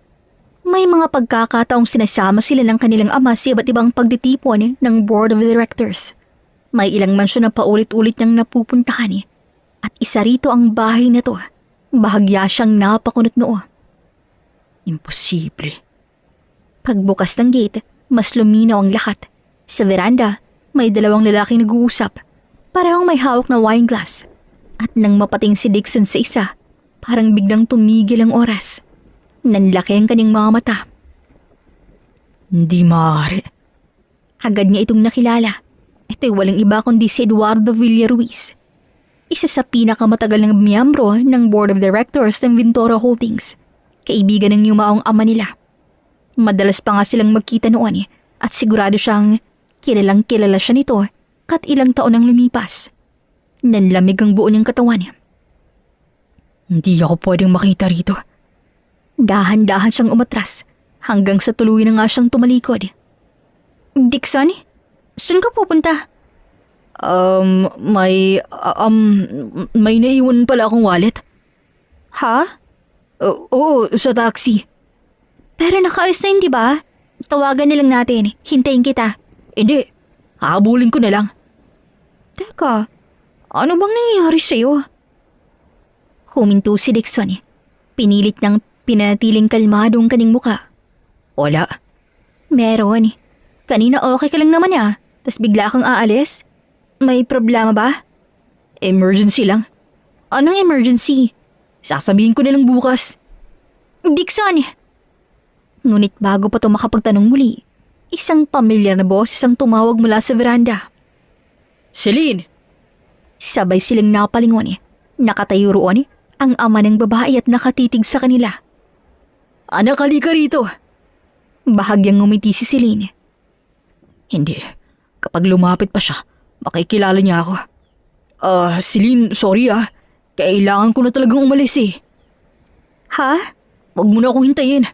may mga pagkakataong sinasama sila ng kanilang ama sa iba't ibang pagtitipon ng Board of Directors. May ilang mansyon na paulit-ulit niyang napupuntahan. At isa rito ang bahay na to. Bahagya siyang napakunot noo. Imposible. Pagbukas ng gate, mas luminaw ang lahat. Sa veranda, may 2 lalaking nag-uusap. Parehong may hawak na wine glass. At nang mapating si Dixon sa isa, parang biglang tumigil ang oras. Nanlaki ang kanyang mga mata. Hindi maaari. Agad niya itong nakilala. Ito'y walang iba kundi si Eduardo Villaruiz. Isa sa pinakamatagal ng miyembro ng Board of Directors ng Ventura Holdings. Kaibigan ng yumaong ama nila. Madalas pa nga silang magkita noon at sigurado siyang kilalang kilala siya nito kat ilang taon ang lumipas. Nanlamig ang buo niyang katawan. Hindi ako pwedeng makita rito. Dahan-dahan siyang umatras hanggang sa tuluyan na nga siyang tumalikod. Dixon, saan ka pupunta? May naiwan pala akong wallet. Ha? Oo, sa taxi. Pero nakaayos na yun, di ba? Tawagan na lang natin. Hintayin kita. Hindi, habulin ko na lang. Teka, ano bang nangyayari sa'yo? Huminto si Dixon. Pinilit niyang pinanatiling kalmado ang kanyang muka. Wala. Meron. Kanina okay ka lang naman tas bigla kang aalis? May problema ba? Emergency lang. Anong emergency? Sasabihin ko na lang bukas. Dixon! Ngunit bago pa ito makapagtanong muli, isang pamilyar na boses ang tumawag mula sa veranda. Celine! Sabay silang napalingon. Nakatayo roon ang ama ng babae at nakatitig sa kanila. Anak, halika rito. Bahagyang ngumiti si Celine. Hindi. Kapag lumapit pa siya, makikilala niya ako. Celine, sorry Kailangan ko na talagang umalis Ha? Huwag mo na akong hintayin.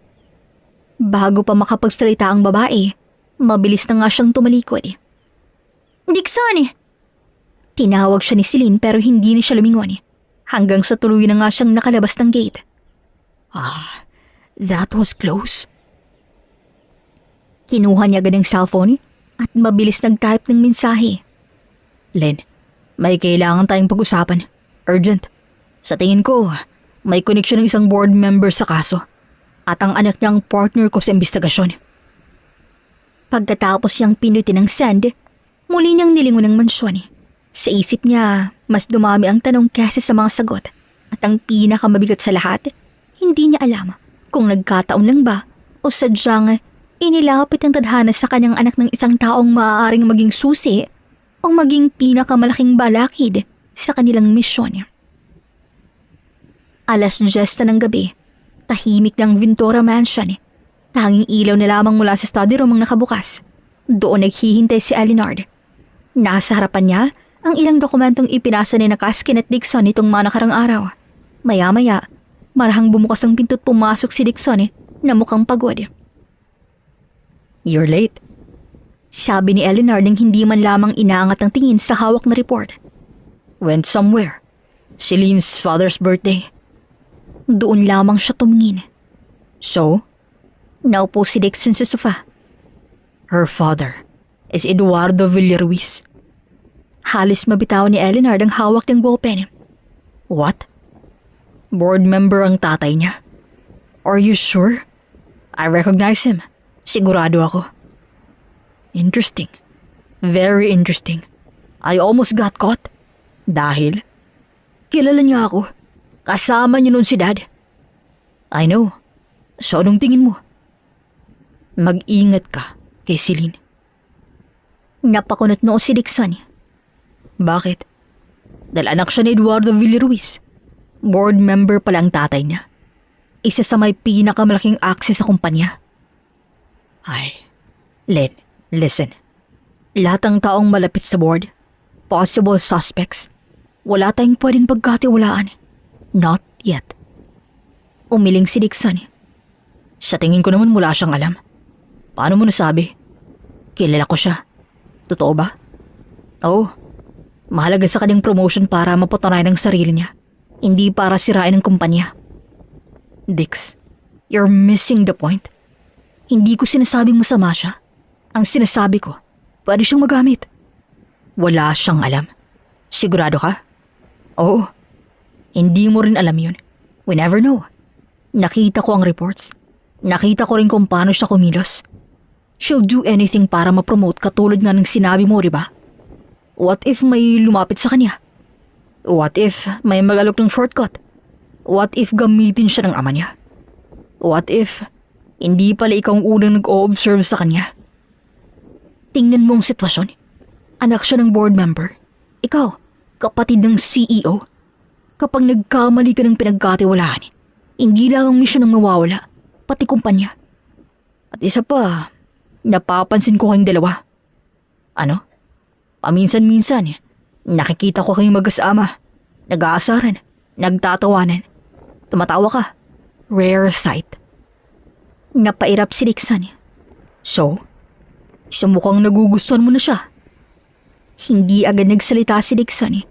Bago pa makapagsalita ang babae, mabilis na nga siyang tumalikod. Dixon! Tinawag siya ni Celine pero hindi na siya lumingon. Hanggang sa tuloy na nga siyang nakalabas ng gate. That was close. Kinuha niya agad ang cellphone at mabilis nag-type ng mensahe. Len, may kailangan tayong pag-usapan. Urgent. Sa tingin ko, may connection ng isang board member sa kaso. At ang anak niya ang partner ko sa investigasyon. Pagkatapos niyang pinutin ng send, muli niyang nilingon ng mansyon. Sa isip niya, mas dumami ang tanong kaysa sa mga sagot. At ang pinakamabigat sa lahat, hindi niya alam kung nagkataon lang ba o sadyang inilapit ang tadhana sa kanyang anak ng isang taong maaaring maging susi o maging pinakamalaking balakid sa kanilang misyon. 10:00 na ng gabi, tahimik ng Ventura Mansion. Tanging ilaw na lamang mula sa study room ang nakabukas. Doon naghihintay si Elinard. Nasa harapan niya ang ilang dokumentong ipinasa ni Nakaskin at Dixon nitong mga nakarang araw. Maya-maya, marahang bumukas ang pinto't pumasok si Dixon na mukhang pagod. You're late. Sabi ni Elinard nang hindi man lamang inaangat ang tingin sa hawak na report. Went somewhere. Celine's father's birthday. Doon lamang siya tumingin. So? Naupo si Dixon sa sofa. Her father is Eduardo Villaruiz. Halos mabitaw ni Elinard ang hawak ng ballpen. What? Board member ang tatay niya? Are you sure? I recognize him. Sigurado ako. Interesting. Very interesting. I almost got caught. Dahil, kilala niya ako. Kasama niyo nun si Dad. I know. So anong tingin mo? Mag-ingat ka kay Celine. Napakunot noo si Dixon. Bakit? Dahil anak siya ni Eduardo Villaruiz. Board member pala ang tatay niya. Isa sa may pinakamalaking access sa kumpanya. Ay, Len, listen. Lahat ng taong malapit sa board, possible suspects, wala tayong pwedeng pagkatiwalaan. Not yet. Umiling si Dixon. Sa tingin ko naman wala siyang alam. Paano mo nasabi? Kilala ko siya. Totoo ba? Oo. Mahalaga sa kanyang promotion para mapatunayan ang sarili niya. Hindi para sirain ang kumpanya. Dix, you're missing the point. Hindi ko sinasabing masama siya. Ang sinasabi ko, pwede siyang magamit. Wala siyang alam. Sigurado ka? Oo. Hindi mo rin alam yun. We never know. Nakita ko ang reports. Nakita ko rin kung paano siya kumilos. She'll do anything para ma-promote katulad nga ng sinabi mo, diba? What if may lumapit sa kanya? What if may magalok ng shortcut? What if gamitin siya ng ama niya? What if hindi pala ikaw ang unang nag-o-observe sa kanya? Tingnan mo ang sitwasyon. Anak siya ng board member. Ikaw, kapatid ng CEO. Kapag nagkamali ka ng pinagkatiwalaan, hindi lang ang misyon ang nawawala, pati kumpanya. At isa pa, napapansin ko kayong dalawa. Ano? Paminsan-minsan, nakikita ko kayong mag-asama. Nag-aasaran, nagtatawanan. Tumatawa ka. Rare sight. Napairap si Dixon. So, mukhang nagugustuhan mo na siya. Hindi agad nagsalita si Dixon.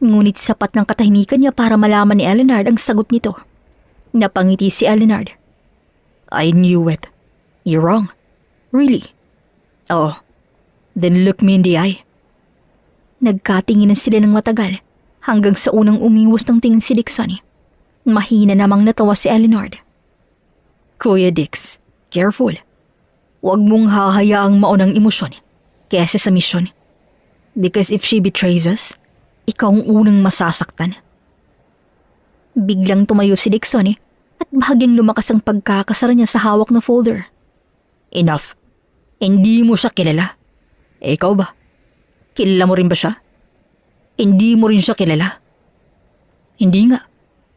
Ngunit sapat ng katahimikan niya para malaman ni Elinard ang sagot nito. Napangiti si Elinard. I knew it. You're wrong. Really? Oh, then look me in the eye. Nagkatinginan sila ng matagal hanggang sa unang umiwas ng tingin si Dixon. Mahina namang natawa si Elinard. Kuya Dix, careful. Huwag mong hahayaang maunang emosyon kesa sa misyon. Because if she betrays us, ikaw ang unang masasaktan. Biglang tumayo si Dixon at bahagyang lumakas ang pagkakasara niya sa hawak na folder. Enough. Hindi mo siya kilala. Ikaw ba? Kilala mo rin ba siya? Hindi mo rin siya kilala. Hindi nga.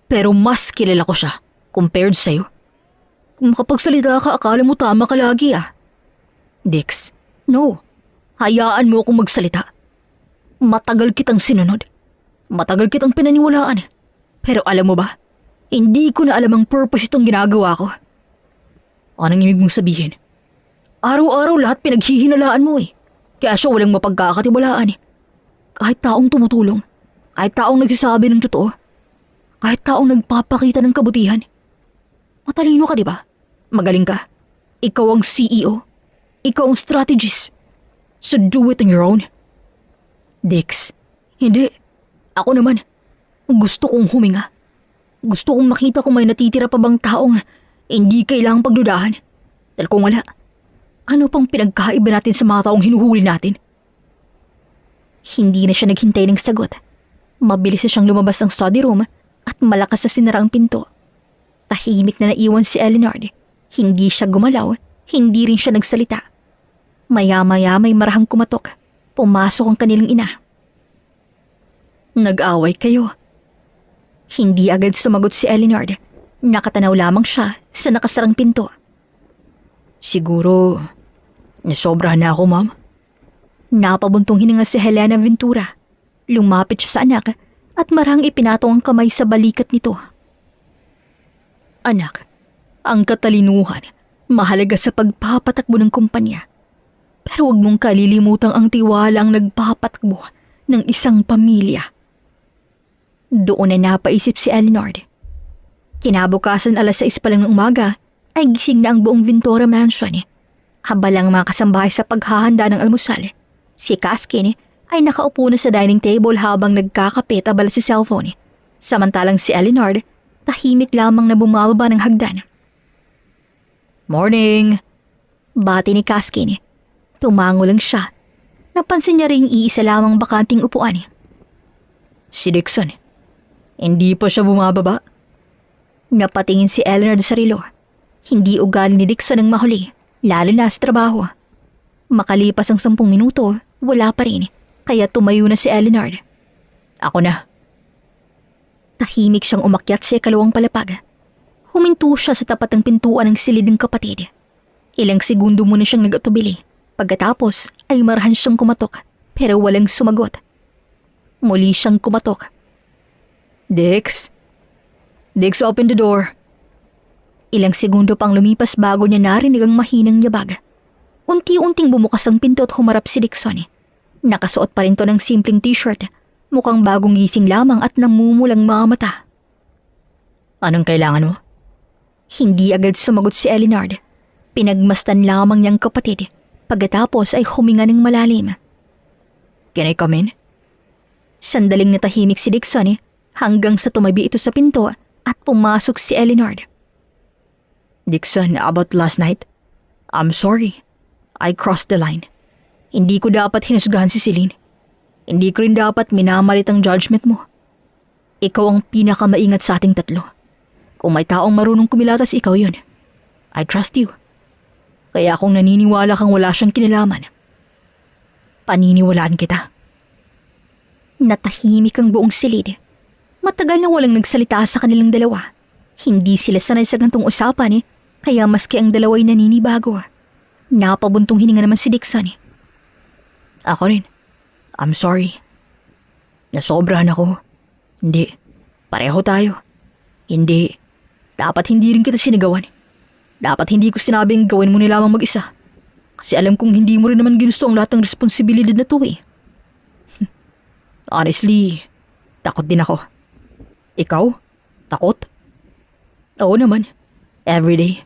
Pero mas kilala ko siya compared sa'yo. Kung makapagsalita ka, akala mo tama ka lagi ah. Dix, no. Hayaan mo akong magsalita. Matagal kitang sinunod. Matagal kitang pinaniwalaan. Pero alam mo ba, hindi ko na alam ang purpose itong ginagawa ko. Anong ibig mong sabihin? Araw-araw lahat pinaghihinalaan mo eh. Kaya siya walang mapagkakatiwalaan eh. Kahit taong tumutulong, kahit taong nagsasabi ng totoo, kahit taong nagpapakita ng kabutihan. Matalino ka, di ba? Magaling ka. Ikaw ang CEO. Ikaw ang strategist. So do it on your own. Dix, hindi. Ako naman, gusto kong huminga. Gusto kong makita kung may natitira pa bang taong hindi kailangang pagdudahan. Dahil kung wala, ano pang pinagkaiba natin sa mga taong hinuhuli natin? Hindi na siya naghintay ng sagot. Mabilis na siyang lumabas ng study room at malakas na sinara ang pinto. Tahimik na naiwan si Elinard. Hindi siya gumalaw, hindi rin siya nagsalita. Maya-maya may marahang kumatok. Pumasok ang kanilang ina. Nag-away kayo? Hindi agad sumagot si Elinard. Nakatanaw lamang siya sa nakasarang pinto. Siguro, nasobrahan na ako, ma'am. Napabuntong hininga si Helena Ventura. Lumapit siya sa anak at marahang ipinatong ang kamay sa balikat nito. Anak, ang katalinuhan, mahalaga sa pagpapatakbo ng kumpanya. Pero huwag mong kalilimutang ang tiwalang nagpapatakbo ng isang pamilya. Doon na napaisip si Elinard. Kinabukasan 6:00 pa lang ng umaga ay gising na ang buong Ventura Mansion. Habalang mga kasambahay sa paghahanda ng almusal, si Kaskin ay nakaupo na sa dining table habang nagkakapit abala sa cellphone. Samantalang si Elinard, tahimik lamang na bumalaba ng hagdan. Morning! Bati ni Kaskin. Tumango lang siya. Napansin niya ring iisa lamang bakanting upuan. Si Dixon. Hindi pa siya bumababa. Napatingin si Eleanor sa relo. Hindi ugali ni Dixon ang mahuli, lalo na sa trabaho. Makalipas ang 10 minuto, wala pa rin, kaya tumayo na si Eleanor. Ako na. Tahimik siyang umakyat sa ikalawang palapag. Huminto siya sa tapat ng pintuan ng silid ng kapatid. Ilang segundo muna siyang nag-atubili. Pagkatapos ay marahan siyang kumatok, pero walang sumagot. Muli siyang kumatok. Dix? Dix, open the door. Ilang segundo pang lumipas bago niya narinig ang mahinang yabag. Unti-unting bumukas ang pinto at humarap si Dixon. Nakasuot pa rin to ng simpleng t-shirt. Mukhang bagong gising lamang at namumulang mga mata. Anong kailangan mo? Hindi agad sumagot si Eleanor. Pinagmasdan lamang niyang kapatid. Pagkatapos ay huminga ng malalim. Can I come in? Sandaling natahimik si Dixon hanggang sa tumabi ito sa pinto at pumasok si Eleanor. Dixon, about last night? I'm sorry. I crossed the line. Hindi ko dapat hinusgahan si Celine. Hindi ko rin dapat minamalit ang judgment mo. Ikaw ang pinakamaingat sa ating tatlo. Kung may taong marunong kumilatas, ikaw yun. I trust you. Kaya kung naniniwala kang wala siyang kinalaman, paniniwalaan kita. Natahimik ang buong silid. Matagal na walang nagsalita sa kanilang dalawa. Hindi sila sanay sa gantong usapan kaya maski ang dalawa'y naninibago. Napabuntong hininga naman si Dixon. Ako rin. I'm sorry. Nasobrahan ako. Hindi. Pareho tayo. Hindi. Dapat hindi rin kita sinigawan. Dapat hindi ko sinabing gawin mo lamang mag-isa. Kasi alam kong hindi mo rin naman ginusto ang lahat ng responsibilidad na to eh. Honestly, takot din ako. Ikaw? Takot? Oo naman. Everyday.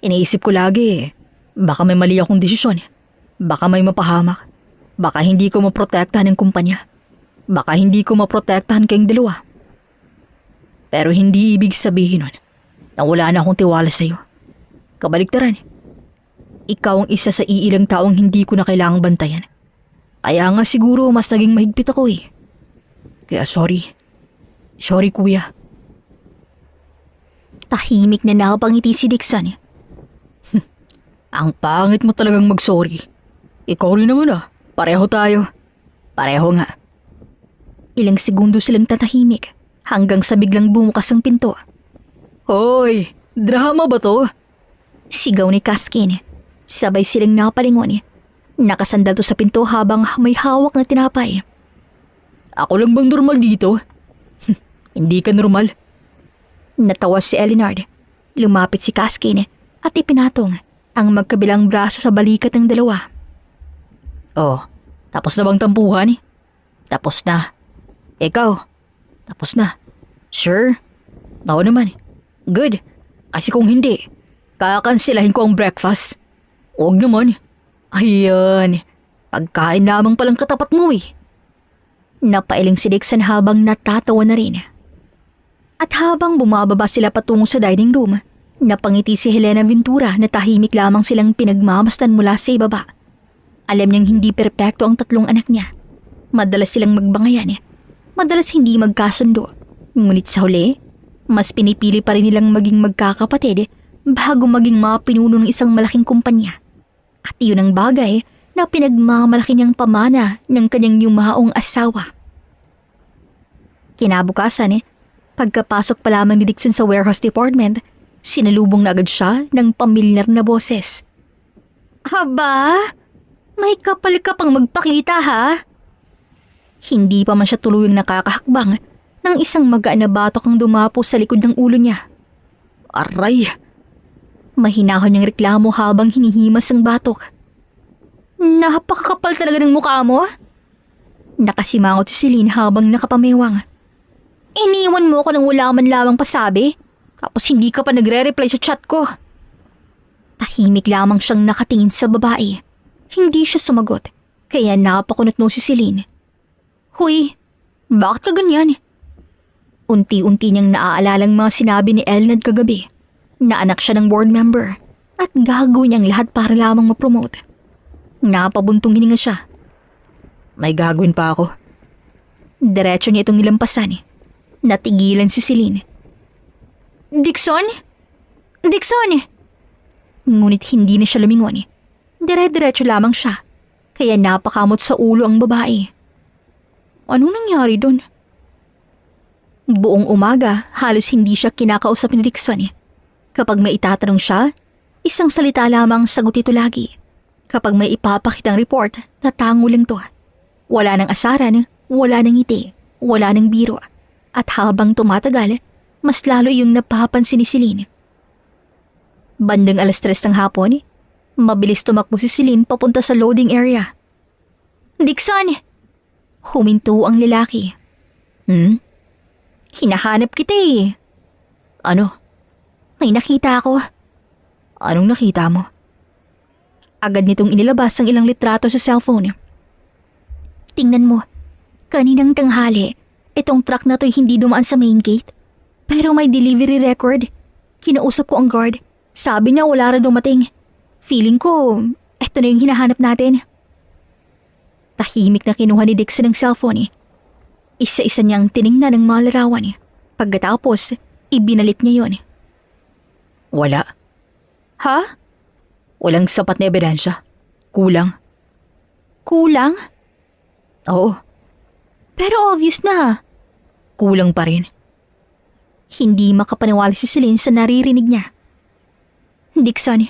Iniisip ko lagi baka may mali akong desisyon. Baka may mapahamak. Baka hindi ko maprotektahan ng kumpanya. Baka hindi ko maprotektahan kayong dalawa. Pero hindi ibig sabihin nun na wala na akong tiwala sa'yo. Kabaliktaran. Ikaw ang isa sa iilang taong hindi ko na kailangang bantayan. Kaya nga siguro mas naging mahigpit ako eh. Kaya sorry. Sorry kuya. Tahimik na nakapangiti si Dixon. Ang pangit mo talagang mag-sorry. Ikaw rin naman ah. Pareho tayo. Pareho nga. Ilang segundo silang tatahimik hanggang sa biglang bumukas ang pinto. Hoy! Drama ba to? Sigaw ni Kaskin. Sabay silang napalingon. Nakasandal to sa pinto habang may hawak na tinapay. Ako lang bang normal dito? Hindi ka normal. Natawa si Eleanor. Lumapit si Kaskin at ipinatong ang magkabilang braso sa balikat ng dalawa. Oh, tapos na bang tampuhan? Tapos na. Ikaw, tapos na. Sure? Ako naman. Good. Kasi kung hindi, kakansilahin ko ang breakfast. Huwag naman. Ayan, pagkain lamang palang katapat mo eh. Napailing si Dixon habang natatawa na rin. At habang bumababa sila patungo sa dining room, napangiti si Helena Ventura na tahimik lamang silang pinagmamasdan mula sa ibaba. Alam niyang hindi perpekto ang tatlong anak niya. Madalas silang magbangayan. Madalas hindi magkasundo. Ngunit sa huli, mas pinipili pa rin nilang maging magkakapatid bago maging mga pinuno ng isang malaking kumpanya. At iyon ang bagay na pinagmamalaki niyang pamana ng kanyang yumaong asawa. Kinabukasan, pagkapasok pa lamang ni Dixon sa warehouse department, sinalubong na agad siya ng pamilyar na boses. Aba, may kapal ka pang magpakita ha? Hindi pa man siya tuluyang nakakahakbang nang isang magaan na batok ang dumapo sa likod ng ulo niya. Aray! Mahinahon niyang reklamo habang hinihimas ang batok. Napakakapal talaga ng mukha mo. Nakasimangot si Celine habang nakapamewang. Iniwan mo ako nang wala man lamang pasabi, tapos hindi ka pa nagre-reply sa chat ko. Tahimik lamang siyang nakatingin sa babae. Hindi siya sumagot, kaya napakunot-no si Celine. Huy, bakit ka ganyan? Unti-unti niyang naaalalang mga sinabi ni Elnad kagabi na anak siya ng board member at gagawin niyang lahat para lamang mapromote. Napabuntong hininga siya. May gagawin pa ako. Diretso niya itong nilampasan. Natigilan si Celine. Dixon? Dixon! Ngunit hindi na siya lumingon. Dire-diretso lamang siya. Kaya napakamot sa ulo ang babae. Anong nangyari doon? Buong umaga, halos hindi siya kinakausap ni Dixon. Kapag may itatanong siya, isang salita lamang sagot ito lagi. Kapag may ipapakitang report, tatango lang to. Wala nang asaran, wala nang ngiti, wala nang biro. At habang tumatagal, mas lalo yung napapansin ni Celine. Bandang 3:00 ng hapon, mabilis tumakbo si Celine papunta sa loading area. Dixon! Huminto ang lalaki. Hinahanap kita eh. Ano? May nakita ako. Anong nakita mo? Agad nitong inilabas ang ilang litrato sa cellphone. Tingnan mo, kaninang tanghali, itong truck na to'y hindi dumaan sa main gate. Pero may delivery record. Kinausap ko ang guard. Sabi niya wala rin dumating. Feeling ko, eto na yung hinahanap natin. Tahimik na kinuha ni Dixon ang cellphone. Isa-isa niyang tiningnan ang mga larawan. Pagkatapos, ibinalik niya yon. Wala. Ha? Walang sapat na ebidensya. Kulang. Kulang? Oo, Pero obvious na. kulang pa rin. Hindi makapaniwala si Celine sa naririnig niya. Dixon,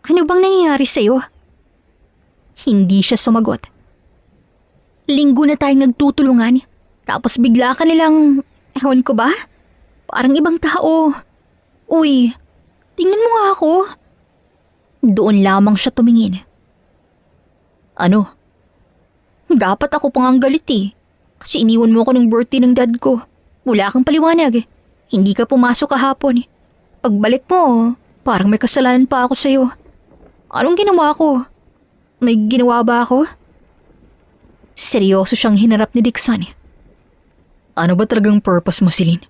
ano bang nangyayari sa'yo? Hindi siya sumagot. Linggo na tayong nagtutulungan, tapos bigla ka nilang, ewan ko ba? Parang ibang tao. Uy, tingnan mo nga ako. Doon lamang siya tumingin. Ano? Dapat ako pang ang galit eh. Kasi iniwan mo ako ng birthday ng dad ko. Wala kang paliwanag eh. Hindi ka pumasok kahapon eh. Pagbalik mo, parang may kasalanan pa ako sa'yo. Anong ginawa ko? May ginawa ba ako? Seryoso siyang hinarap ni Dixon. Ano ba talagang purpose mo, Celine?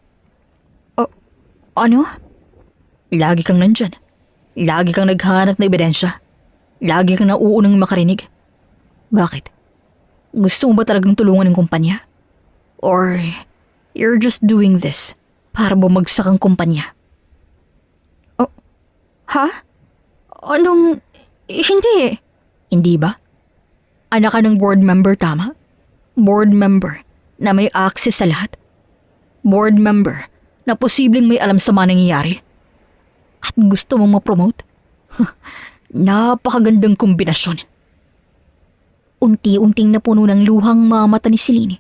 Ano? Lagi kang nandyan. Lagi kang naghahanap ng ebidensya. Lagi kang nauunang makarinig. Bakit? Gusto mo ba talagang tulungan ng kumpanya? Or you're just doing this para bumagsak ang kumpanya? Ha? Anong... Hindi eh. Hindi ba? Anak ka ng board member, tama? Board member na may access sa lahat. Board member na posibleng may alam sa mga nangyayari. At gusto mong ma-promote? Napakagandang kombinasyon. Unti-unting napuno ng luhang mga mata ni Celine.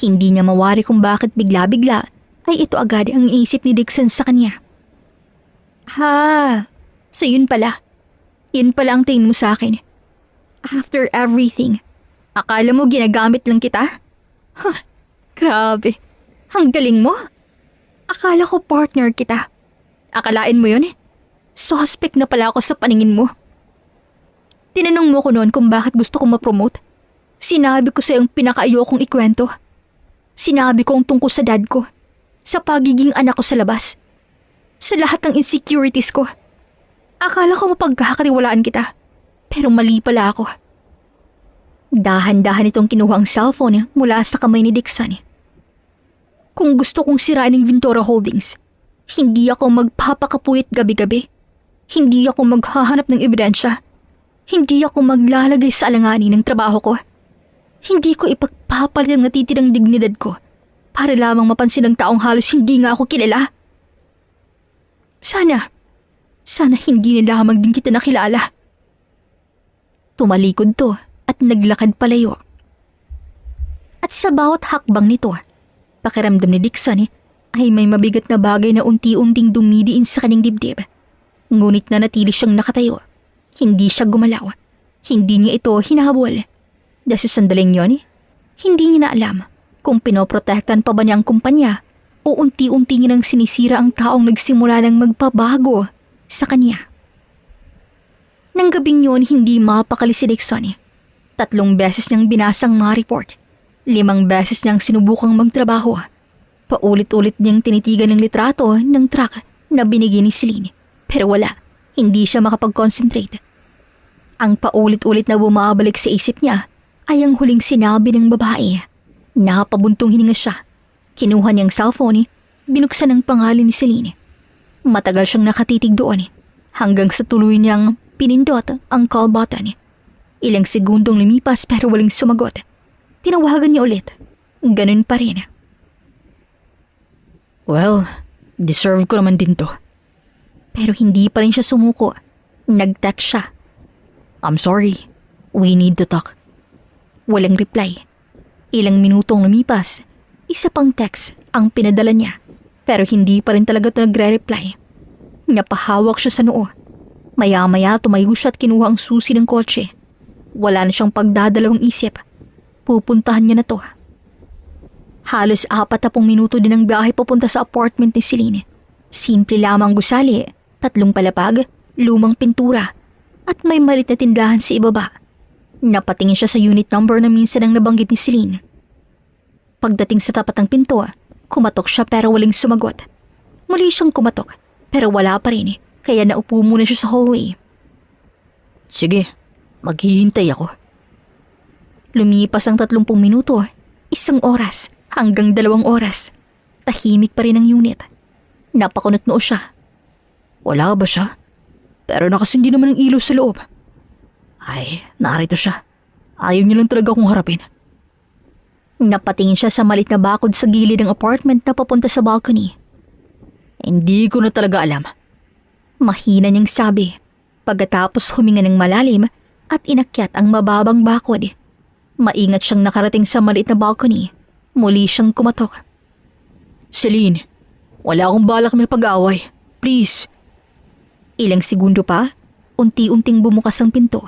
Hindi niya mawari kung bakit bigla-bigla ay ito agad ang isip ni Dixon sa kanya. Ha, so yun pala. Yun pala ang tingin mo sa akin. After everything, akala mo ginagamit lang kita? Huh, grabe, ang galing mo. Akala ko partner kita. Akalain mo yun? Suspect na pala ako sa paningin mo. Tinanong mo ko noon kung bakit gusto kong ma-promote. Sinabi ko sa'yo ang pinakaayokong ikwento. Sinabi ko ang tungkol sa dad ko. Sa pagiging anak ko sa labas. Sa lahat ng insecurities ko. Akala ko mapagkakatiwalaan kita. Pero mali pala ako. Dahan-dahan itong kinuha ang cellphone mula sa kamay ni Dixon. Kung gusto kong sirain ang Ventura Holdings, hindi ako magpapakapuyat gabi-gabi. Hindi ako maghahanap ng ebidensya. Hindi ako maglalagay sa alanganin ng trabaho ko. Hindi ko ipagpapalit ang natitirang dignidad ko para lamang mapansin ng taong halos hindi nga ako kilala. Sana hindi na lamang din kita nakilala. Tumalikod to at naglakad palayo. At sa bawat hakbang nito, pakiramdam ni Dixon ay may mabigat na bagay na unti-unting dumidiin sa kanyang dibdib. Ngunit nanatili siyang nakatayo. Hindi siya gumalaw. Hindi niya ito hinahabol. Dahil sa sandaling yon, hindi niya na alam kung pinoprotektan pa ba niya ang kumpanya o unti-unti niya nang sinisira ang taong nagsimula ng magpabago sa kanya. Nang gabing yon, hindi mapakali si Dixon. 3 beses niyang binasang mga report. 5 beses niyang sinubukang magtrabaho. Paulit-ulit niyang tinitigan ng litrato ng truck na binigay ni Celine. Pero wala, hindi siya makapag-concentrate. Ang paulit-ulit na bumabalik sa isip niya ay ang huling sinabi ng babae. Napabuntong hininga siya. Kinuha niyang cellphone, binuksan ang pangalan ni Celine. Matagal siyang nakatitig doon hanggang sa tuloy niyang pinindot ang call button. Ilang segundong lumipas pero walang sumagot. Tinawagan niya ulit. Ganun pa rin. Well, deserve ko naman din to. Pero hindi pa rin siya sumuko. Nag-text siya. I'm sorry. We need to talk. Walang reply. Ilang minutong lumipas, isa pang text ang pinadala niya. Pero hindi pa rin talaga ito nagre-reply. Napahawak siya sa noo. Maya-maya tumayo siya at kinuha ang susi ng kotse. Wala na siyang pagdadalawang isip. Pupuntahan niya na to. Halos 40 minuto din ang biyahe papunta sa apartment ni Celine. Simple lamang gusali, 3 palapag, lumang pintura, at may malit na tindahan sa ibaba. Napatingin siya sa unit number na minsan ang nabanggit ni Celine. Pagdating sa tapat ng pinto, kumatok siya pero walang sumagot. Muli siyang kumatok pero wala pa rin kaya naupo muna siya sa hallway. Sige, maghihintay ako. Lumipas ang 30 minuto, 1 oras hanggang 2 oras. Tahimik pa rin ang unit. Napakunot noo siya. Wala ba siya? Pero nakasindi naman ang ilaw sa loob. Ay, narito siya. Ayaw niya lang talaga akong harapin. Napatingin siya sa malit na bakod sa gilid ng apartment na papunta sa balcony. Hindi ko na talaga alam. Mahina niyang sabi, pagkatapos huminga ng malalim at inakyat ang mababang bakod. Maingat siyang nakarating sa maliit na balcony. Muli siyang kumatok. Celine, wala akong balak na pag-away. Please. Ilang segundo pa, unti-unting bumukas ang pinto.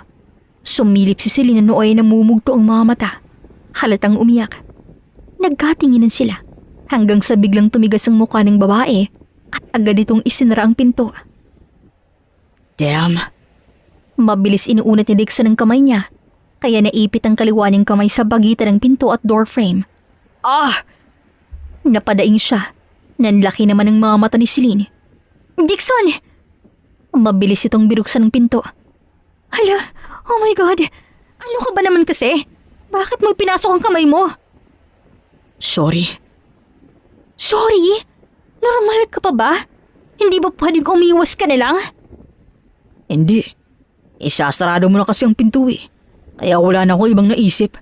Sumilip si Celine na nooy namumugto ang mga mata. Halatang umiyak. Nagkatinginan sila hanggang sa biglang tumigas ang mukha ng babae at agad itong isinara ang pinto. Damn. Mabilis inuunat ni Dixon ang kamay niya, kaya naipit ang kaliwa niyang kamay sa pagitan ng pinto at door frame. Ah! Napadaing siya. Nanlaki naman ang mga mata ni Celine. Dixon! Mabilis itong binuksan ng pinto. Hala, oh my God! Ano ka ba naman kasi? Bakit mo pinasok ang kamay mo? Sorry. Sorry? Normal ka pa ba? Hindi ba pwedeng umiwas ka na lang? Hindi. Isasarado mo na kasi ang pinto eh. Kaya wala na akong ibang naisip.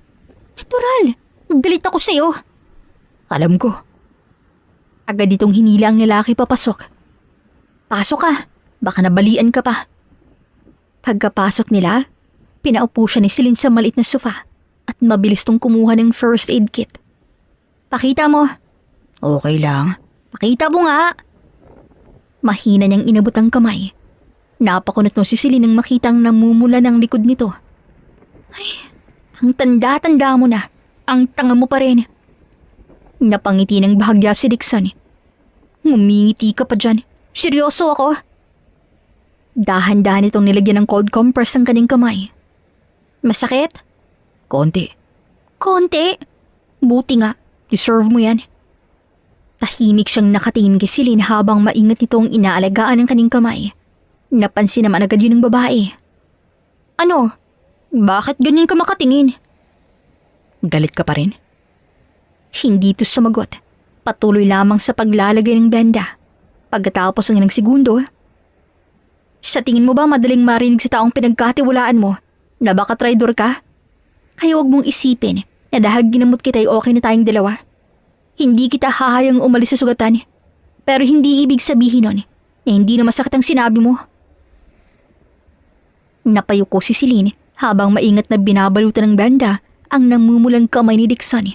Natural. Galit ako sa'yo. Alam ko. Agad itong hinila ang lalaki papasok. Pasok ka. Baka nabalian ka pa. Pagkapasok nila, pinaupo siya ni Celine sa maliit na sofa at mabilis tong kumuha ng first aid kit. Pakita mo. Okay lang. Pakita mo nga. Mahina niyang inabot ang kamay. Napakunot mo si Celine nang makitang namumula ng likod nito. Ay, ang tanda-tanda mo na. Ang tanga mo pa rin. Napangiti ng bahagya si Dixon. Ngumingiti ka pa dyan. Seryoso ako. Dahan-dahan itong nilagyan ng cold compress ang kaning kamay. Masakit? Konti. Konti? Buti nga. Deserve mo yan. Tahimik siyang nakatingin kay Celine habang maingat itong inaalagaan ang kaning kamay. Napansin naman agad yun ng babae. Ano? Bakit ganyan ka makatingin? Galit ka pa rin? Hindi ito sumagot. Patuloy lamang sa paglalagay ng benda. Pagkatapos ng ilang segundo, sa tingin mo ba madaling marinig sa taong pinagkatiwalaan mo na baka traidor ka? Kaya huwag mong isipin na dahil ginamot kita ay okay na tayong dalawa. Hindi kita hahayang umalis sa sugatan. Pero hindi ibig sabihin nun na hindi na masakit ang sinabi mo. Napayuko si Celine habang maingat na binabalutan ng benda ang namumulang kamay ni Dixon.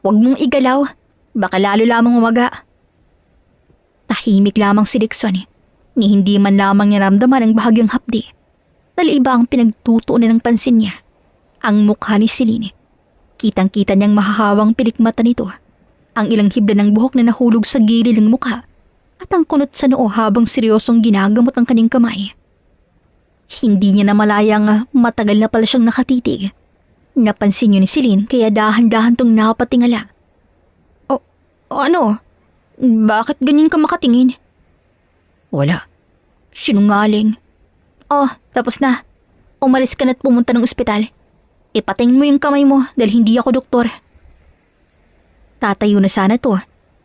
Huwag mong igalaw, baka lalo lamang umaga. Tahimik lamang si Dixon ni hindi man lamang niya ramdaman ang bahagyang hapdi. Naliiba ang pinagtutuunan ng pansin niya. Ang mukha ni Celine. Kitang-kita niyang mahahawang pilikmata nito. Ang ilang hibla ng buhok na nahulog sa gilid ng mukha at ang kunot sa noo habang seryosong ginagamot ang kanyang kamay. Hindi niya namalayang matagal na pala siyang nakatitig. Napansin niyo ni Celine kaya dahan-dahan tong napatingala. O ano? Bakit ganyan ka makatingin? Wala. Sinungaling. Oh, tapos na. Umalis ka na't pumunta ng ospital. Ipating mo yung kamay mo dahil hindi ako doktor. Tatayo na sana to,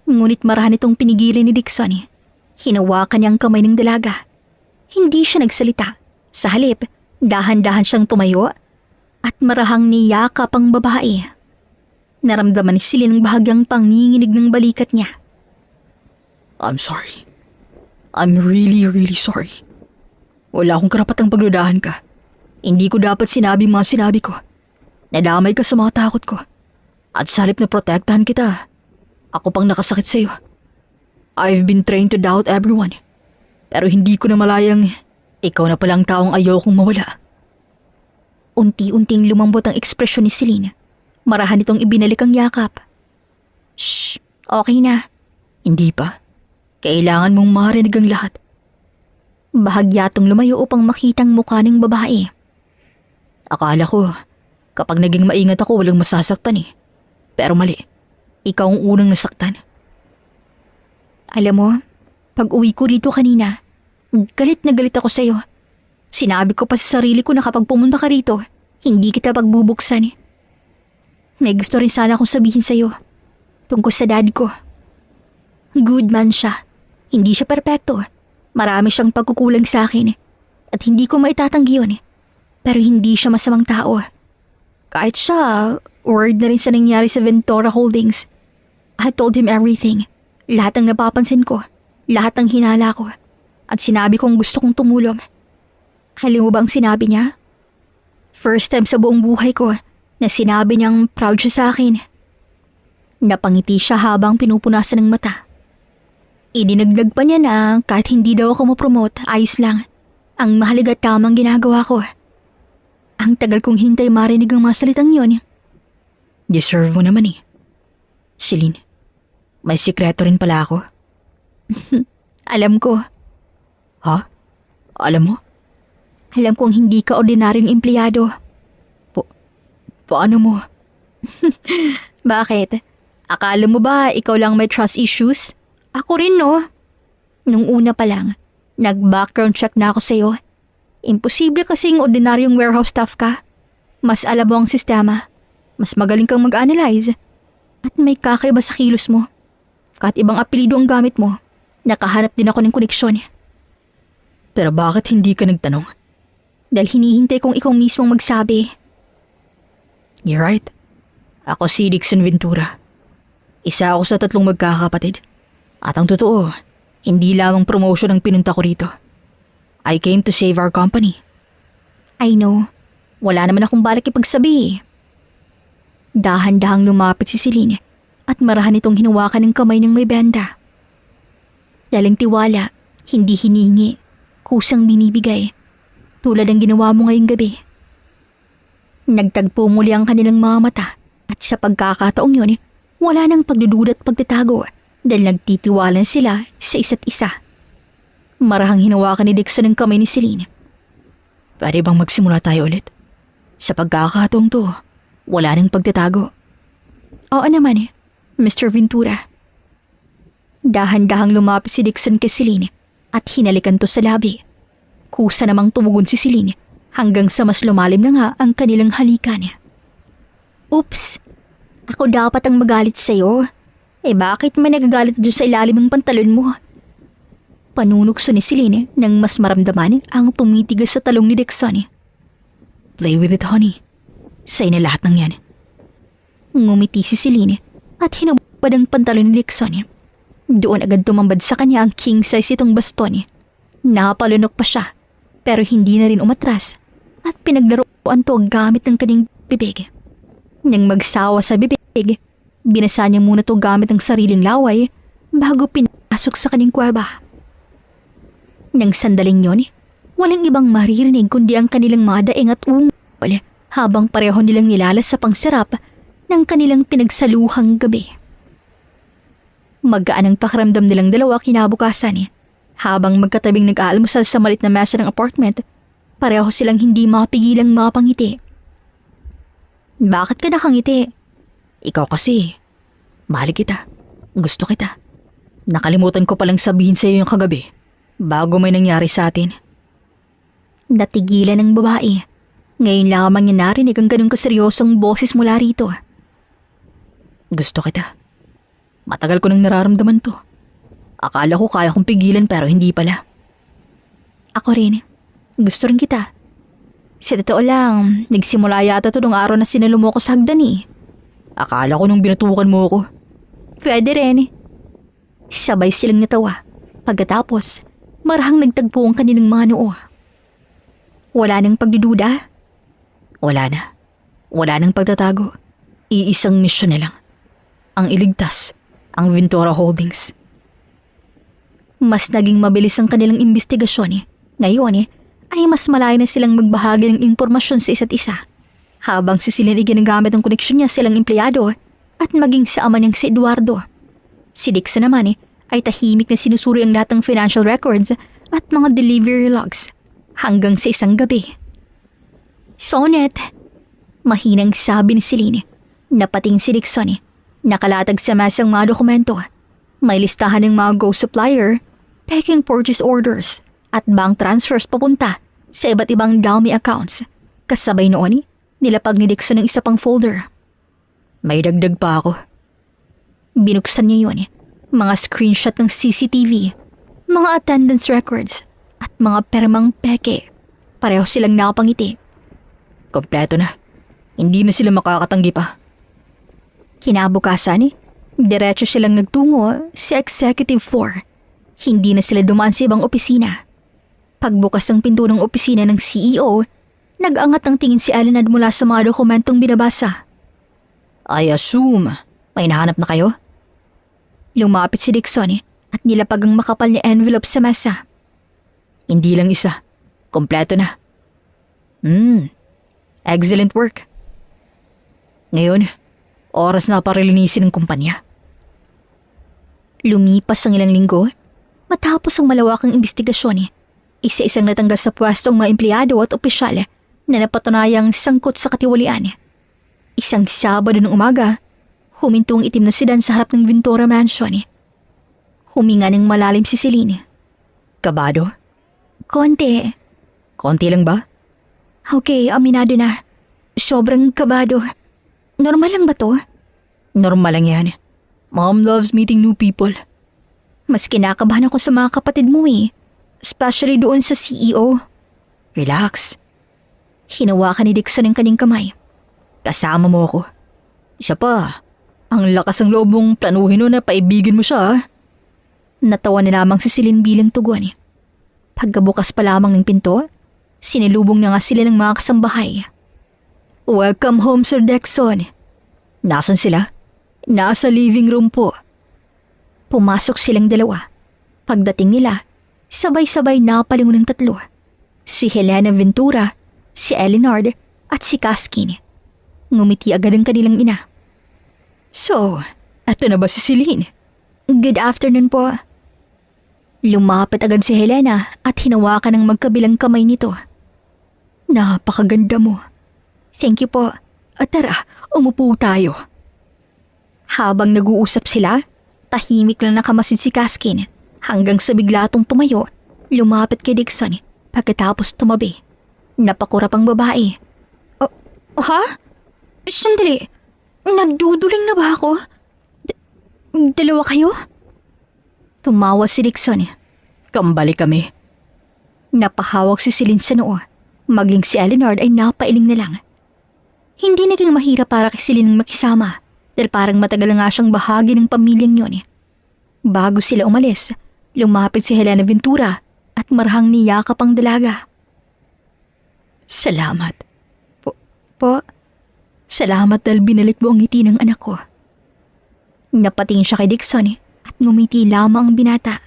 ngunit marahan itong pinigilin ni Dixon. Hinawakan niya ang kamay ng dalaga. Hindi siya nagsalita. Sa halip, dahan-dahan siyang tumayo at marahang niyakap ang babae. Naramdaman ni Celine ang bahagyang panginginig ng balikat niya. I'm sorry. I'm really, really sorry. Wala akong karapatang pagdudahan ka. Hindi ko dapat sinabi mga sinabi ko. Nadamay ka sa mga takot ko. At sa halip na protektahan kita, ako pang nakasakit sa'yo. I've been trained to doubt everyone. Pero hindi ko na malayang ikaw na palang taong ayokong mawala. Unti-unting lumambot ang ekspresyon ni Celine. Marahan itong ibinalik ang yakap. Shh, okay na. Hindi pa. Kailangan mong marinig ang lahat. Bahagyatong lumayo upang makitang mukha ng babae. Akala ko, kapag naging maingat ako walang masasaktan eh. Pero mali. Ikaw ang unang nasaktan. Alam mo, pag uwi ko rito kanina, galit na galit ako sa'yo. Sinabi ko pa sa sarili ko na kapag pumunta ka rito, hindi kita pagbubuksan. May gusto rin sana akong sabihin sa'yo tungkol sa dad ko. Good man siya. Hindi siya perpekto. Marami siyang pagkukulang sa akin at hindi ko maitatanggi yun. Pero hindi siya masamang tao. Kahit siya, word na rin sa nangyari sa Ventura Holdings. I told him everything. Lahat ang napapansin ko. Lahat ng hinala ko. At sinabi kong gusto kong tumulong. Alam mo ba ang sinabi niya? First time sa buong buhay ko na sinabi niyang proud siya sa akin. Napangiti siya habang pinupunasan ng mata. Idinagdag pa niya na kahit hindi daw ako mapromote, ayos lang. Ang mahalaga tamang ginagawa ko. Ang tagal kong hintay marinig ang mga salitang yun. Deserve mo naman eh. Celine, may sikreto rin pala ako. Alam ko. Ha? Alam mo? Alam kong hindi ka ordinaryong empleyado. Paano mo? Bakit? Akala mo ba ikaw lang may trust issues? Ako rin, no? Nung una pa lang, nag-background check na ako sa'yo. Imposible kasing ordinaryong warehouse staff ka. Mas alam mo ang sistema. Mas magaling kang mag-analyze. At may kakaiba sa kilos mo. Kahit ibang apelido ang gamit mo, nakahanap din ako ng koneksyon. Pero bakit hindi ka nagtanong? Dahil hinihintay kong ikaw mismong magsabi. You're right. Ako si Dixon Ventura. Isa ako sa 3 magkakapatid. At ang totoo, hindi lamang promotion ang pinunta ko rito. I came to save our company. I know. Wala naman akong balak ipagsabi. Dahan-dahang lumapit si Celine at marahan itong hinawakan ng kamay ng may benda. Dalang tiwala, hindi hinihingi, kusang binibigay. Tulad ang ginawa mo ngayong gabi. Nagtagpo muli ang kanilang mga mata at sa pagkakataong yun, wala nang pagdududa at pagtatago dahil nagtitiwalan sila sa isa't isa. Marahang hinawakan ni Dixon ang kamay ni Celine. Pwede bang magsimula tayo ulit? Sa pagkakataong to, wala nang pagtatago. Oo naman, Mr. Ventura. Dahan-dahang lumapit si Dixon kay Celine at hinalikan to sa labi. Kusa namang tumugon si Celine hanggang sa mas lumalim na nga ang kanilang halikan. Oops! Ako dapat ang magalit sa'yo. Bakit may nagagalit dyan sa ilalim ng pantalon mo? Panunukso ni Celine nang mas maramdaman ang tumitigas sa talong ni Dixon. Play with it, honey. Sa'yo na lahat ng yan. Ngumiti si Celine at hinubad ang pantalon ni Dixon. Doon agad tumambad sa kanya ang king size itong baston. Napalunok pa siya pero hindi na rin umatras at pinaglaruan to gamit ng kanyang bibig. Nang magsawa sa bibig, binasa niya muna to gamit ang sariling laway bago pinasok sa kanyang kuweba. Nang sandaling yon, walang ibang maririnig kundi ang kanilang mga daing at ungol habang pareho nilang nilalas sa pangsarap ng kanilang pinagsaluhang gabi. Magaan ang pakiramdam nilang dalawa kinabukasan. Habang magkatabing nag-aalmusal sa malit na mesa ng apartment, pareho silang hindi mapigilang mapangiti. Bakit ka nakangiti? Ikaw kasi. Mahal kita. Gusto kita. Nakalimutan ko palang sabihin sa iyo yung kagabi bago may nangyari sa atin. Natigilan ng babae. Ngayon lamang niya narinig ang ganun kaseryosong boses mula rito. Gusto kita. Matagal ko nang nararamdaman to. Akala ko kaya kong pigilan pero hindi pala. Ako rin. Gusto rin kita. Sa totoo lang, nagsimula yata to nung araw na sinalo mo ko sa hagdan eh. Akala ko nung binatukan mo ako. Pwede rin. Sabay silang natawa. Pagkatapos, marahang nagtagpo ang kanilang mga noo. Wala nang pagdududa. Wala na. Wala nang pagtatago. Iisang misyon na lang. Ang iligtas, ang Ventura Holdings. Mas naging mabilis ang kanilang investigasyon eh. Ngayon ay mas malayo na silang magbahagi ng impormasyon sa isa't isa. Habang si Celine ay ginagamit ang koneksyon niya silang empleyado at maging sa ama niyang si Eduardo. Si Dixon naman ay tahimik na sinusuri ang lahat ng financial records at mga delivery logs hanggang sa isang gabi. Sonet, mahinang sabi ni Celine. Napating si Dixon nakalatag sa mesang mga dokumento. May listahan ng mga ghost supplier, packing purchase orders, at bank transfers papunta sa iba't ibang dami accounts. Kasabay noon, nilapag ni Dixon ng isa pang folder. May dagdag pa ako. Binuksan niya yun. Mga screenshot ng CCTV, mga attendance records, at mga permang peke. Pareho silang nakapangiti. Kompleto na. Hindi na sila makakatanggi pa. Kinabukasan, diretso silang nagtungo sa executive floor. Hindi na sila dumaan sa ibang opisina. Pagbukas ng pinto ng opisina ng CEO, nag-angat ang tingin si Alan mula sa mga dokumentong binabasa. I assume, may nahanap na kayo? Lumapit si Dixon at nilapag ang makapal na envelope sa mesa. Hindi lang isa. Kompleto na. Excellent work. Ngayon, oras na para linisin ng kumpanya. Lumipas ang ilang linggo, matapos ang malawakang investigasyon, isa-isang natanggal sa pwesto ang mga empleyado at opisyal na napatunayang sangkot sa katiwalian. Isang Sabado ng umaga, huminto ang itim na sedan sa harap ng Ventura Mansion. Huminga ng malalim si Celine. Kabado? Konti. Konti lang ba? Okay, aminado na. Sobrang kabado. Normal lang ba to? Normal lang yan. Mom loves meeting new people. Mas kinakabahan ako sa mga kapatid mo especially doon sa CEO. Relax. Hinawakan ni Dixon ang kanyang kamay. Kasama mo ako. Siya pa. Ang lakas ng loob mong planuhin na paibigin mo siya. Natawa na lamang si Celine bilang tugon. Pagkabukas pa lamang ng pinto, sinilubong na nga sila ng mga kasambahay. Welcome home, Sir Dixon. Nasaan sila? Nasa living room po. Pumasok silang dalawa. Pagdating nila, sabay-sabay napalingon ng tatlo. Si Helena Ventura, si Elinard, at si Kaskin. Ngumiti agad ang kanilang ina. So, eto na ba si Celine? Good afternoon po. Lumapit agad si Helena at hinawakan ng magkabilang kamay nito. Napakaganda mo. Thank you po. At tara, umupo tayo. Habang nag-uusap sila, tahimik lang nakamasid si Kaskin hanggang sa bigla itong tumayo, lumapit kay Dixon pagkatapos tumabi. Napakurap ang babae. Ha? Sandali. Nagduduling na ba ako? Dalawa kayo? Tumawa si Dixon. Kambali kami. Napahawak si Celine sa noo. Maging si Elinard ay napailing na lang. Hindi naging mahirap para kay Celine makisama dahil parang matagal na nga siyang bahagi ng pamilyang yun. Bago sila umalis, lumapit si Helena Ventura at marahang niyakap ang dalaga. Salamat. Po? Salamat dahil binalik mo ang ngiti ng anak ko. Napatingin siya kay Dixon at ngumiti lamang ang binata.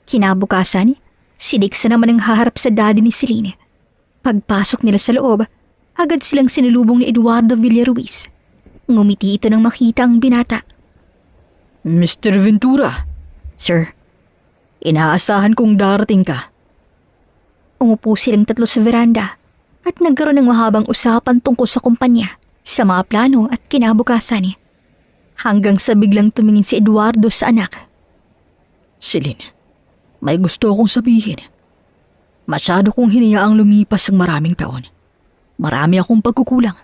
Kinabukasan, si Dixon naman ang haharap sa daddy ni Celine. Pagpasok nila sa loob, agad silang sinulubong ni Eduardo Villaruiz. Ngumiti ito nang makita ang binata. Mr. Ventura. Sir, inaasahan kong darating ka. Umupo silang tatlo sa veranda at nagkaroon ng mahabang usapan tungkol sa kumpanya, sa mga plano at kinabukasan. Hanggang sa biglang tumingin si Eduardo sa anak. Celine, may gusto akong sabihin. Masyado kong hinayaang lumipas ang maraming taon. Marami akong pagkukulang.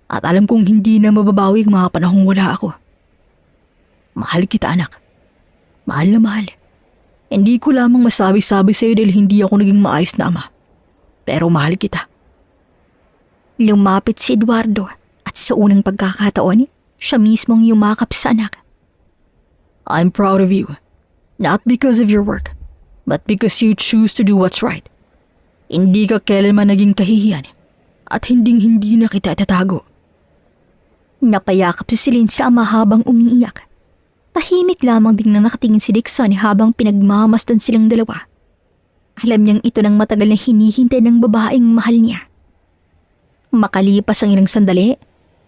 At alam kong hindi na mababawi ang mga panahong wala ako. Mahal kita, anak. Mahal na mahal. Hindi ko lamang masabi-sabi sa'yo dahil hindi ako naging maayos na ama. Pero mahal kita. Lumapit si Eduardo at sa unang pagkakataon, siya mismong yumakap sa anak. I'm proud of you. Not because of your work, but because you choose to do what's right. Hindi ka kailanman naging kahihiyan at hindi na kita itatago. Napayakap si Celine sa ama habang umiiyak. Tahimik lamang din na nakatingin si Dixon habang pinagmamasdan silang dalawa. Alam niyang ito ng matagal na hinihintay ng babaeng mahal niya. Makalipas ang ilang sandali,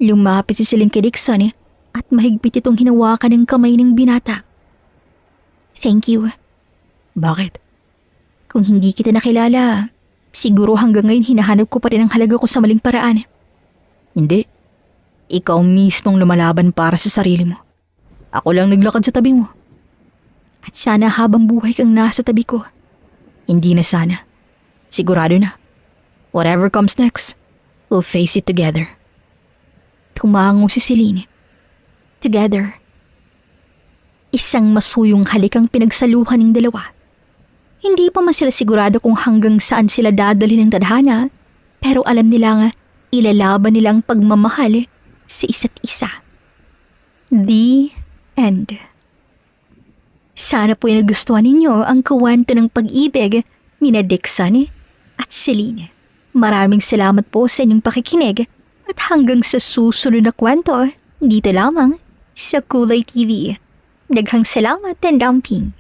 lumapit si Celine kay Dixon at mahigpit itong hinawakan ng kamay ng binata. Thank you. Bakit? Kung hindi kita nakilala, siguro hanggang ngayon hinahanap ko pa rin ang halaga ko sa maling paraan. Hindi. Ikaw mismong lumalaban para sa sarili mo. Ako lang naglakad sa tabi mo. At sana habang buhay kang nasa tabi ko. Hindi na sana. Sigurado na. Whatever comes next, we'll face it together. Tumango si Celine. Together. Isang masuyong halik ang pinagsaluhan ng dalawa. Hindi pa man sila sigurado kung hanggang saan sila dadalhin ng tadhana, pero alam nila nga ilalaban nilang pagmamahal sa isa't isa. The end. Sana po ay nagustuhan ninyo ang kwento ng pag-ibig ni Dixon at Celine. Maraming salamat po sa inyong pakikinig at hanggang sa susunod na kwento dito lamang sa Kulay TV. Daghang salamat and damping.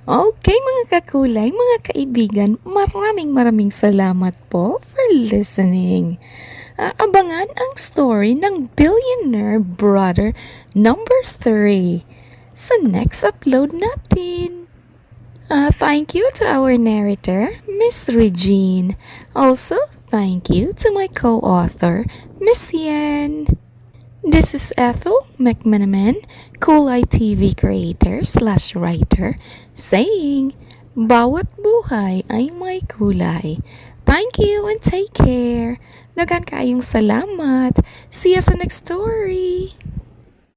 Okay mga kakulay, mga kaibigan, maraming salamat po for listening. Abangan ang story ng Billionaire Brother number 3 sa next upload natin. Thank you to our narrator, Miss Regine. Also, thank you to my co-author, Miss Yen. This is Ethel McManaman, Kulay TV creator/writer, saying, bawat buhay ay may kulay. Thank you and take care. Dagan kayong salamat. See you sa next story.